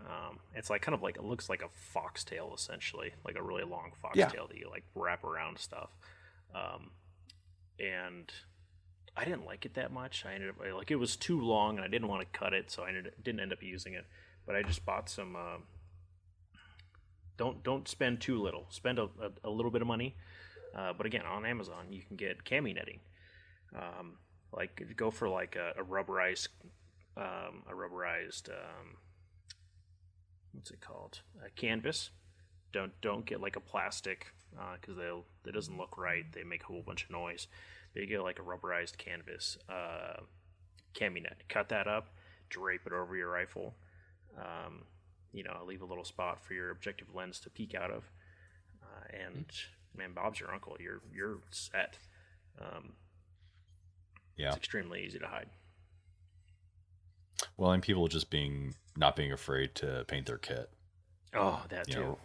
It's like kind of like, it looks like a foxtail essentially, like a really long foxtail that you like wrap around stuff. And I didn't like it that much. I ended up like, it was too long and I didn't want to cut it, so I didn't end up using it. But I just bought some. Don't spend too little. Spend a little bit of money. But again, on Amazon you can get cami netting. Like go for like a rubberized what's it called? A canvas. Don't get like a plastic because it doesn't look right. They make a whole bunch of noise. But you get like a rubberized canvas cami net. Cut that up. drape it over your rifle. Leave a little spot for your objective lens to peek out of. And man, Bob's your uncle. You're set. It's extremely easy to hide. Well, and people just not being afraid to paint their kit. Oh, that too.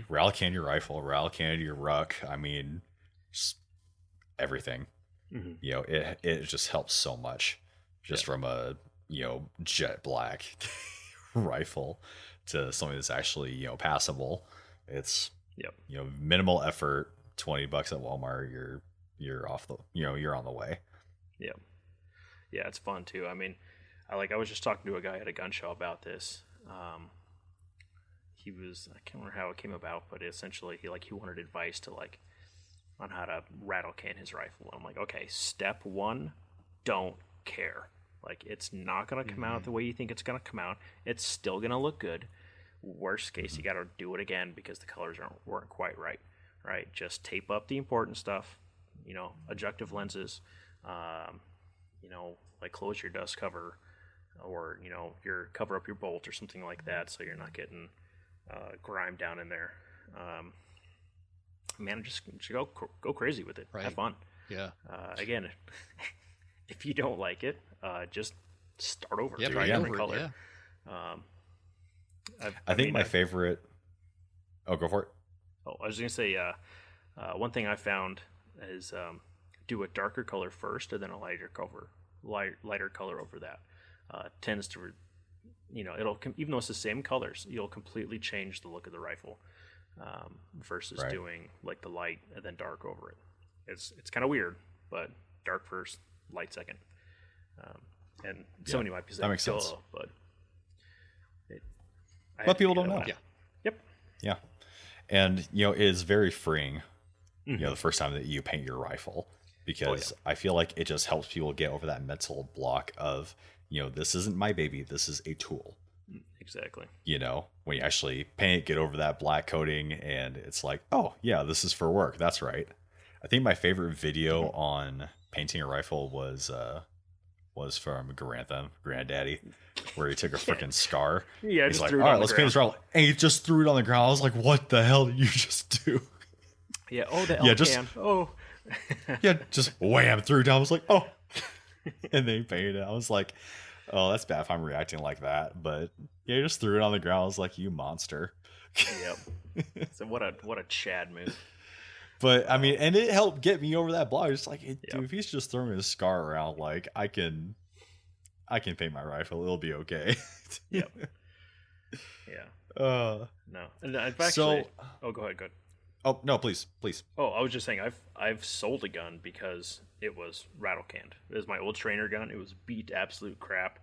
Rail can your rifle, rail can your ruck. I mean, just everything. It just helps so much. Just from a jet black rifle to something that's actually passable. It's minimal effort. $20 at Walmart. You're off the you're on the way. Yeah, it's fun too. I mean, I was just talking to a guy at a gun show about this. I can't remember how it came about, but essentially he wanted advice to on how to rattle can his rifle. I'm like, okay, step one, don't care. It's not gonna come out the way you think it's gonna come out. It's still gonna look good. Worst case, you gotta do it again because the colors weren't quite right. Right? Just tape up the important stuff. Objective lenses. Close your dust cover, or your cover up your bolt or something like that, so you're not getting grime down in there. Just go crazy with it. Right. Have fun. Yeah. Again, if you don't like it, just start over. Yeah, Try a different color. Yeah. I think my favorite. Oh, go for it. Oh, I was gonna say, one thing I found is do a darker color first, and then a lighter color over that. Tends to, it'll even though it's the same colors, you'll completely change the look of the rifle, versus doing the light and then dark over it. It's kind of weird, but dark first, light second. And somebody might be saying, that makes sense. But people don't know. Yeah. Yep. Yeah. And, it is very freeing, the first time that you paint your rifle, because I feel like it just helps people get over that mental block of, this isn't my baby. This is a tool. Exactly. When you actually paint, get over that black coating, and it's like, oh yeah, this is for work. That's right. I think my favorite video on painting a rifle was from Grantham, Granddaddy, where he took a freaking scar. Yeah, he's like, all right, let's paint this rifle. And he just threw it on the ground. I was like, what the hell did you just do? Yeah, the L can. Yeah, just wham, threw it down. I was like, oh. And then he painted it. I was like, oh, that's bad if I'm reacting like that. But yeah, he just threw it on the ground. I was like, you monster. Yep. So what a Chad move. But I mean, and it helped get me over that block. It's like, dude, if he's just throwing his scar around, I can paint my rifle. It'll be okay. Yep. Yeah. No. And I've actually. Oh, go ahead. Oh no, please. Oh, I was just saying, I've sold a gun because it was rattle canned. It was my old trainer gun. It was beat to absolute crap.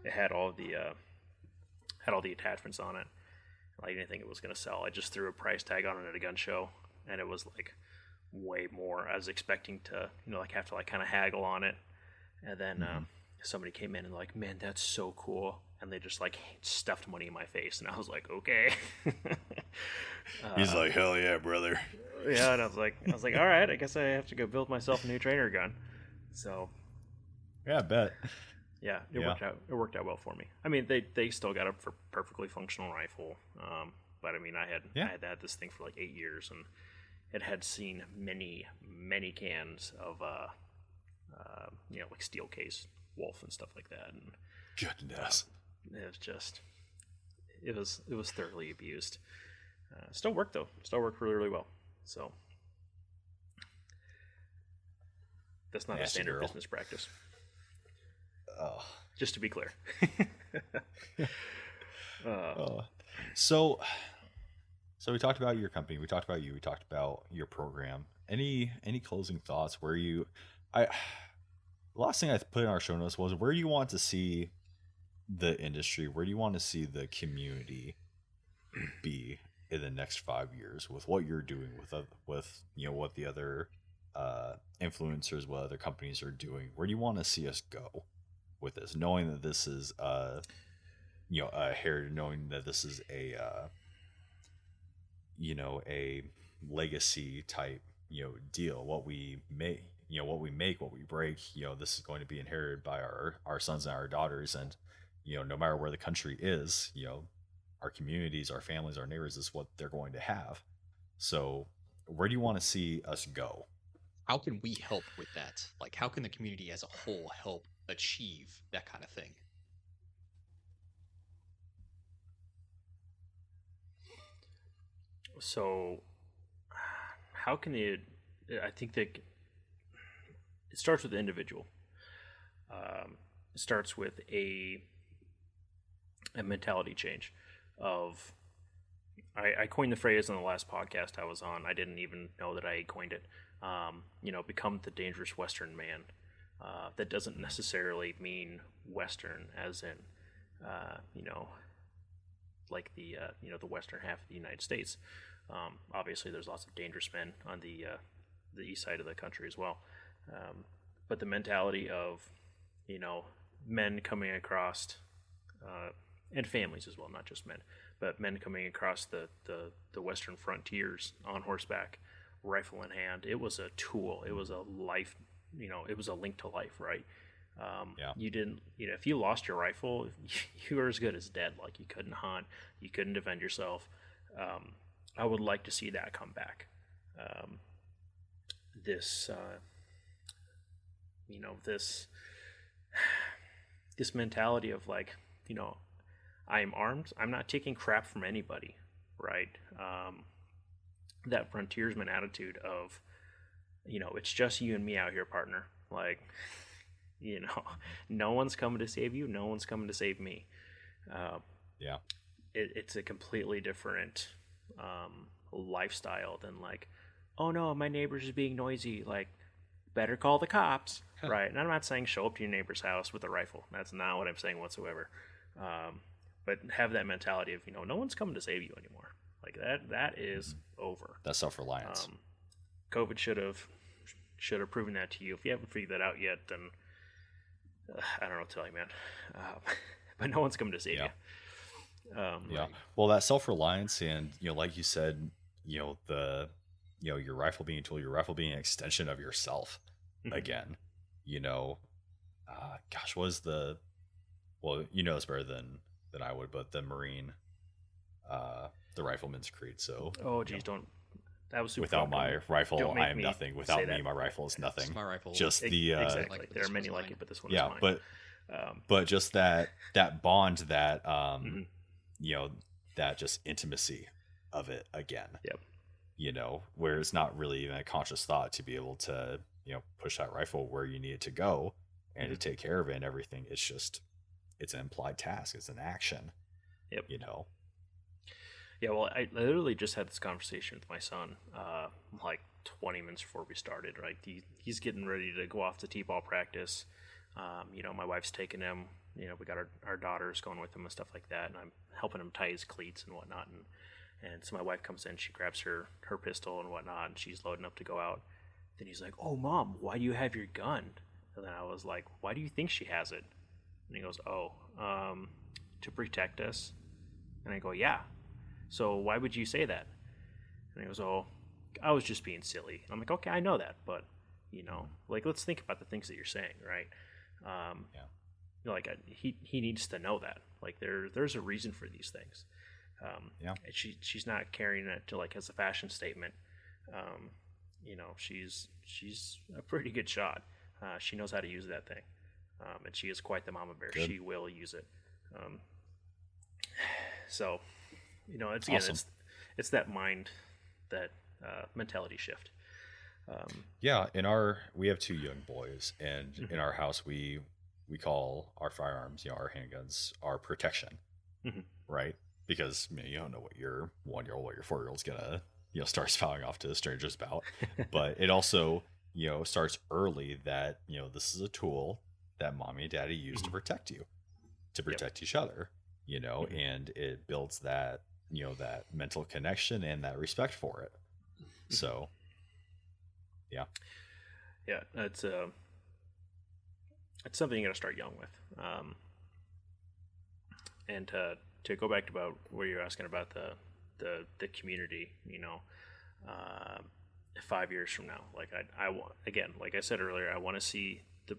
It had all the attachments on it. I didn't think it was gonna sell. I just threw a price tag on it at a gun show, and it was way more. I was expecting to have to kind of haggle on it, and then somebody came in and man, that's so cool, and they just stuffed money in my face, and I was like, okay. He's like, hell yeah, brother. Yeah, and I was like, all right, I guess I have to go build myself a new trainer gun. So, yeah, I bet. Yeah, it worked out well for me. I mean, they still got a perfectly functional rifle, but I mean, I had had this thing for 8 years, and it had seen many cans of steel case Wolf and stuff like that. And goodness, it was thoroughly abused. Still worked though. Still worked really, really well. So that's not a standard business practice. Oh. Just to be clear. So we talked about your company. We talked about you. We talked about your program. Any closing thoughts? The last thing I put in our show notes was, where do you want to see the industry? Where do you want to see the community be in the next 5 years with what you're doing with what the other influencers, what other companies are doing? Where do you want to see us go with this, knowing that this is a heritage, knowing that this is a legacy type deal? What we make, what we break, this is going to be inherited by our sons and our daughters, and no matter where the country is, our communities, our families, our neighbors is what they're going to have. So where do you want to see us go? How can we help with that? Like, how can the community as a whole help achieve that kind of thing? So, how can it? I think that it starts with the individual. It starts with a mentality change. Of I coined the phrase in the last podcast I was on. I didn't even know that I coined it. Become the dangerous Western man. That doesn't necessarily mean Western, as in, like the Western half of the United States. Obviously, there's lots of dangerous men on the east side of the country as well. But the mentality of, men coming across, and families as well, not just men, but men coming across the Western frontiers on horseback, rifle in hand. It was a tool. It was a life. It was a link to life, right? You didn't, if you lost your rifle, you were as good as dead. Like, you couldn't hunt, you couldn't defend yourself. I would like to see that come back. This mentality of, like, I am armed. I'm not taking crap from anybody, right? That frontiersman attitude of, it's just you and me out here, partner. Like, no one's coming to save you. No one's coming to save me. It's a completely different lifestyle than, like, oh no, my neighbor's is being noisy. Like, better call the cops, right? And I'm not saying show up to your neighbor's house with a rifle. That's not what I'm saying whatsoever. But have that mentality of, no one's coming to save you anymore. Like, that is over. That's self-reliance. COVID should have proven that to you. If you haven't figured that out yet, then I don't know what to tell you, man. But no one's coming to save you. Right. Well, that self-reliance, and like you said, your rifle being a tool, your rifle being an extension of yourself. Again, gosh, what is the, well, it's better than I would, but the Marine, the Rifleman's Creed. So, oh geez, don't. That was super without my rifle, I am me nothing. Without me, my rifle is nothing. My rifle, just the exactly. Like, there are many like it, but this one is mine. But just that bond, that that just intimacy of it again. Yep. Where it's not really even a conscious thought to be able to push that rifle where you need it to go and to take care of it and everything. It's just, it's an implied task. It's an action. Yep. Yeah, well, I literally just had this conversation with my son, like 20 minutes before we started, right? He's getting ready to go off to t-ball practice. My wife's taking him, we got our daughters going with him and stuff like that, and I'm helping him tie his cleats and whatnot. And so my wife comes in, she grabs her pistol and whatnot, and she's loading up to go out. Then he's like, "Oh, Mom, why do you have your gun?" And then I was like, "Why do you think she has it?" And he goes, "Oh, to protect us." And I go, "Yeah. So why would you say that?" And he goes, "Oh, I was just being silly." And I'm like, "Okay, I know that, but like, let's think about the things that you're saying, right?" Like, he needs to know that, like, there's a reason for these things. She's not carrying it to, like, as a fashion statement. She's a pretty good shot. She knows how to use that thing, and she is quite the mama bear. Good. She will use it. So, it's again, awesome. It's that mind, that mentality shift. We have 2 young boys, and in our house we call our firearms, our handguns, our protection, right? Because you don't know what your 1-year-old or your 4-year-old's gonna start spouting off to strangers about. But it also starts early that this is a tool that mommy and daddy use to protect you, to protect each other, and it builds that that mental connection and that respect for it. So yeah, it's something you got to start young with. And to go back to about where you're asking about the community, 5 years from now, like, I want, again, like I said earlier, I want to see the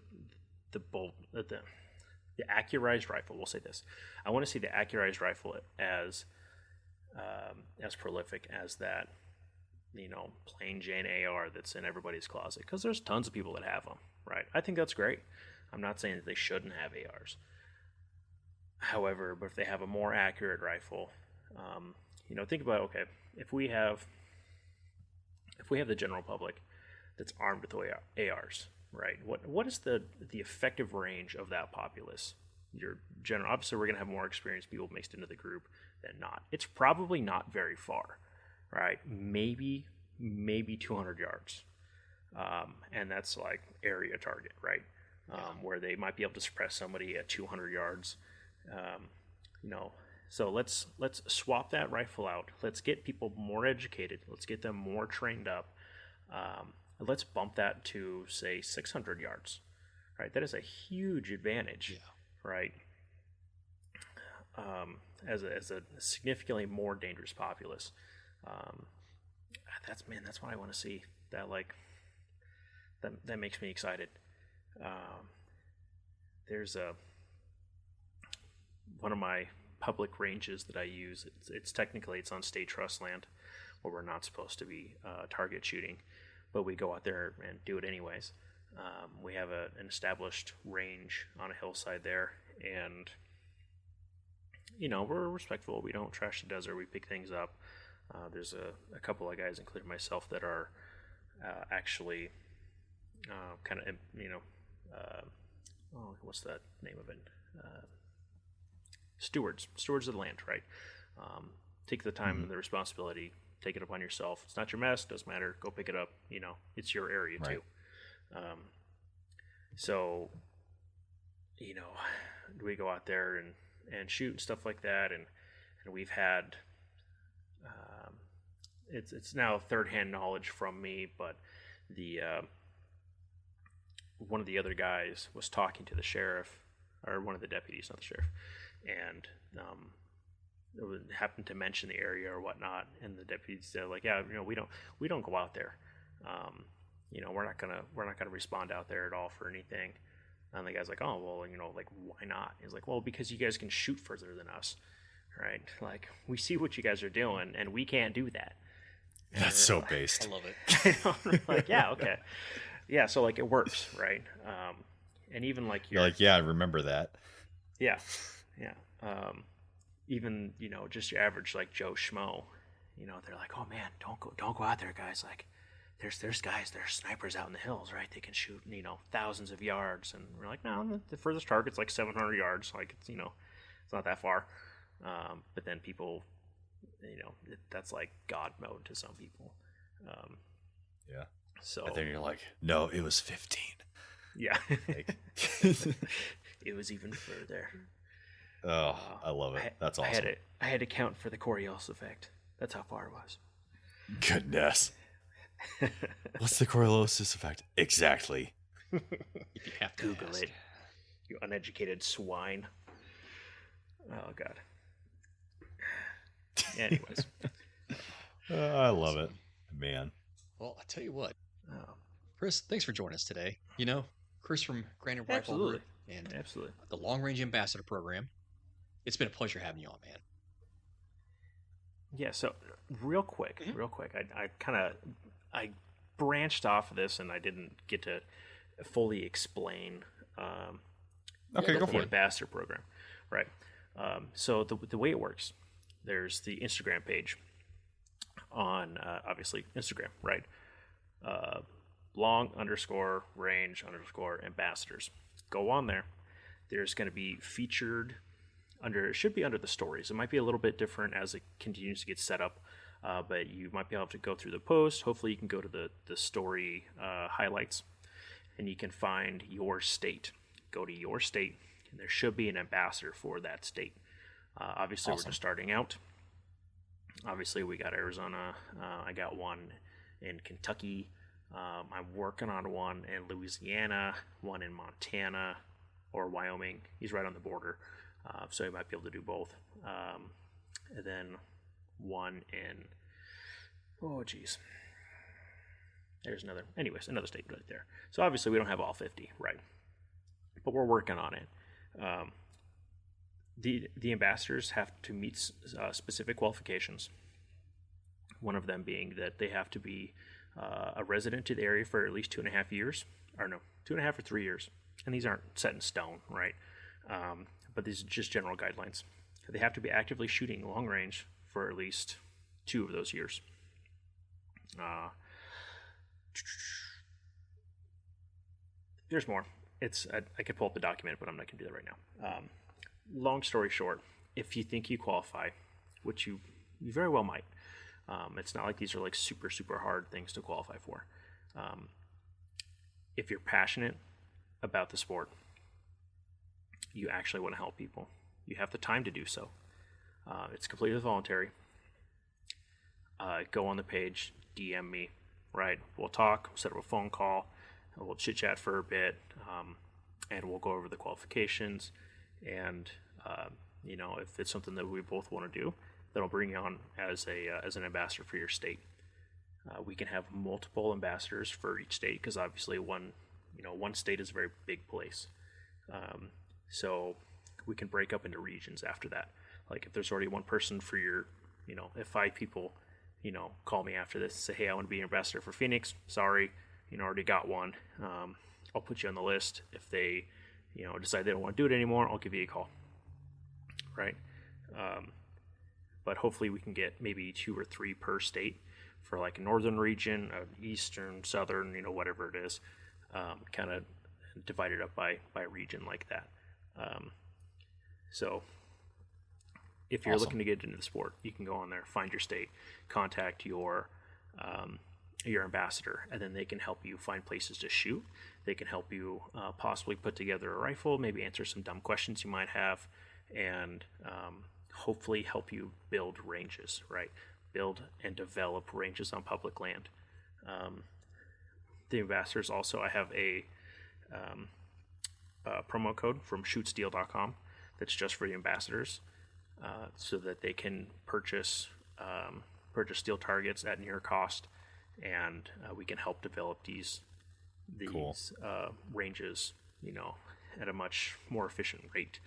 the accurized rifle. We'll say this: I want to see the accurized rifle as prolific as that, plain Jane AR that's in everybody's closet, because there's tons of people that have them, right? I think that's great. I'm not saying that they shouldn't have ARs. However, but if they have a more accurate rifle, think about, okay, if we have the general public that's armed with ARs, right? What is the effective range of that populace? Your general, obviously, we're going to have more experienced people mixed into the group than not. It's probably not very far, right? Maybe 200 yards, and that's like area target, right? Where they might be able to suppress somebody at 200 yards. So let's swap that rifle out. Let's get people more educated. Let's get them more trained up. Let's bump that to, say, 600 yards, right? That is a huge advantage, right? As a significantly more dangerous populace. That's what I want to see. That makes me excited. There's one of my public ranges that I use. It's technically on state trust land, where we're not supposed to be target shooting, but we go out there and do it anyways. We have an established range on a hillside there, and we're respectful. We don't trash the desert. We pick things up. There's a couple of guys, including myself, that are actually kind of what's that name of it? Stewards of the land, right? Take the time and the responsibility. Take it upon yourself. It's not your mess. Doesn't matter. Go pick it up. It's your area too. So, we go out there and shoot and stuff like that, and we've had it's now third-hand knowledge from me, but the one of the other guys was talking to the sheriff, or one of the deputies, not the sheriff, and happened to mention the area or whatnot, and the deputies said, like, we don't go out there. We're not gonna respond out there at all for anything. And the guy's like, oh, well, like, why not? He's like, well, because you guys can shoot further than us, right? Like, we see what you guys are doing, and we can't do that. That's so based. I love it. Like, yeah, okay. Yeah, so, like, it works, right? And even, like, you're like, yeah, I remember that. Yeah. Even, just your average, like, Joe Schmo, they're like, oh, man, don't go out there, guys. Like, there's guys, there's snipers out in the hills, right? They can shoot, thousands of yards. And we're like, no, the furthest target's like 700 yards. Like, it's, it's not that far. But then people, that's like God mode to some people. Yeah. So. And then you're like, no, it was 15. Yeah. Like, it was even further. Oh, I love it. That's awesome. I had to count for the Coriolis effect. That's how far it was. Goodness. What's the Coriolis effect? Exactly. If you have to Google it, you uneducated swine. Oh, God. Anyways. I love it. Man. Well, I tell you what. Oh. Chris, thanks for joining us today. Chris from Granite Rifle Group and the Long Range Ambassador Program. It's been a pleasure having you on, man. Yeah, so real quick, I branched off of this and I didn't get to fully explain the Ambassador Program, right? So the way it works, there's the Instagram page on, obviously, Instagram, right? long_range_ambassadors. Go on there. There's going to be featured it should be under the stories. It might be a little bit different as it continues to get set up, but you might be able to go through the post. Hopefully you can go to the story highlights, and you can find your state. Go to your state, and there should be an ambassador for that state. Obviously, We're just starting out. Obviously, we got Arizona. I got one in Kentucky. I'm working on one in Louisiana, one in Montana or Wyoming. He's right on the border, so he might be able to do both. And then one in, there's another state right there. So obviously we don't have all 50, right? But we're working on it. The ambassadors have to meet specific qualifications. One of them being that they have to be a resident to the area for at least 2.5 years, or no, 2.5 or 3 years. And these aren't set in stone, right? But these are just general guidelines. They have to be actively shooting long range for at least 2 of those years. There's more. I could pull up the document, but I'm not going to do that right now. Long story short, if you think you qualify, which you very well might, it's not like these are like super, super hard things to qualify for. If you're passionate about the sport, you actually want to help people, you have the time to do so. It's completely voluntary. Go on the page, DM me, right? We'll talk, we'll set up a phone call, we'll chit chat for a bit, and we'll go over the qualifications. And if it's something that we both want to do, then I'll bring you on as an ambassador for your state. We can have multiple ambassadors for each state because obviously one state is a very big place. So we can break up into regions after that. Like if there's already one person for your, if 5 people, call me after this and say, hey, I want to be an ambassador for Phoenix. Sorry, already got one. I'll put you on the list. If they, decide they don't want to do it anymore, I'll give you a call. Right. But hopefully we can get maybe 2 or 3 per state for like a northern region, eastern, southern, whatever it is, kind of divided up by region like that. So if you're looking to get into the sport, you can go on there, find your state, contact your ambassador, and then they can help you find places to shoot. They can help you possibly put together a rifle, maybe answer some dumb questions you might have, and hopefully help you build ranges, right? Build and develop ranges on public land. The ambassadors also, I have a promo code from shootsteel.com that's just for the ambassadors, so that they can purchase steel targets at near cost, and we can help develop these cool. Ranges, at a much more efficient rate.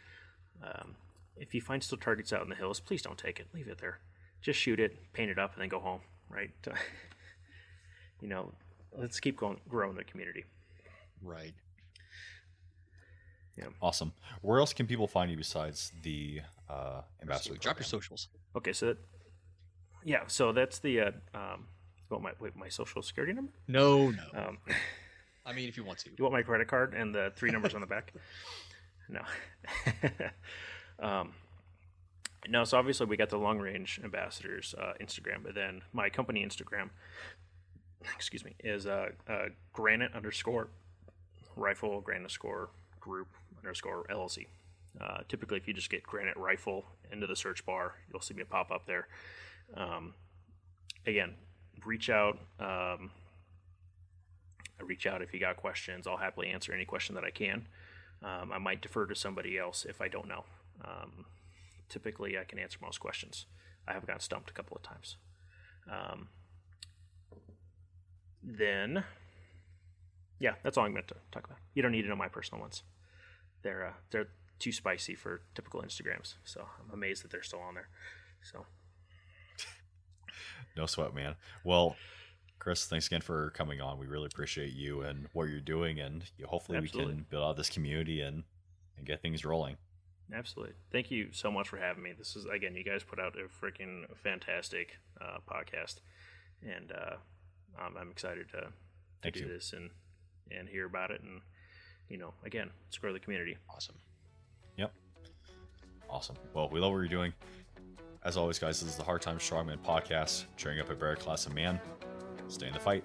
If you find steel targets out in the hills, please don't take it. Leave it there. Just shoot it, paint it up, and then go home, right? Let's keep growing the community. Right. Yeah. Awesome. Where else can people find you besides the ambassador? Drop your socials. Okay, so that's the my social security number? No. I mean, if you want to. You want my credit card and the 3 numbers on the back? No. No, so obviously we got the long range ambassadors Instagram, but then my company Instagram, is Granite _Rifle Group _LLC. Typically, if you just get Granite Rifle into the search bar, you'll see me pop up there. Again, reach out. Reach out if you got questions. I'll happily answer any question that I can. I might defer to somebody else if I don't know. Typically, I can answer most questions. I have gotten stumped a couple of times. Then, yeah, that's all I'm going to talk about. You don't need to know my personal ones. They're too spicy for typical Instagrams, so I'm amazed that they're still on there. So, no sweat, man. Well, Chris, thanks again for coming on. We really appreciate you and what you're doing, and hopefully Absolutely. we can build out this community and get things rolling. Absolutely. Thank you so much for having me. This is, again, you guys put out a freaking fantastic podcast, and I'm excited to do this and hear about it, and again, let's grow the community. Awesome. Yep. Awesome. Well, we love what you're doing. As always, guys, this is the Hard Times Strongman podcast, cheering up a better class of man. Stay in the fight.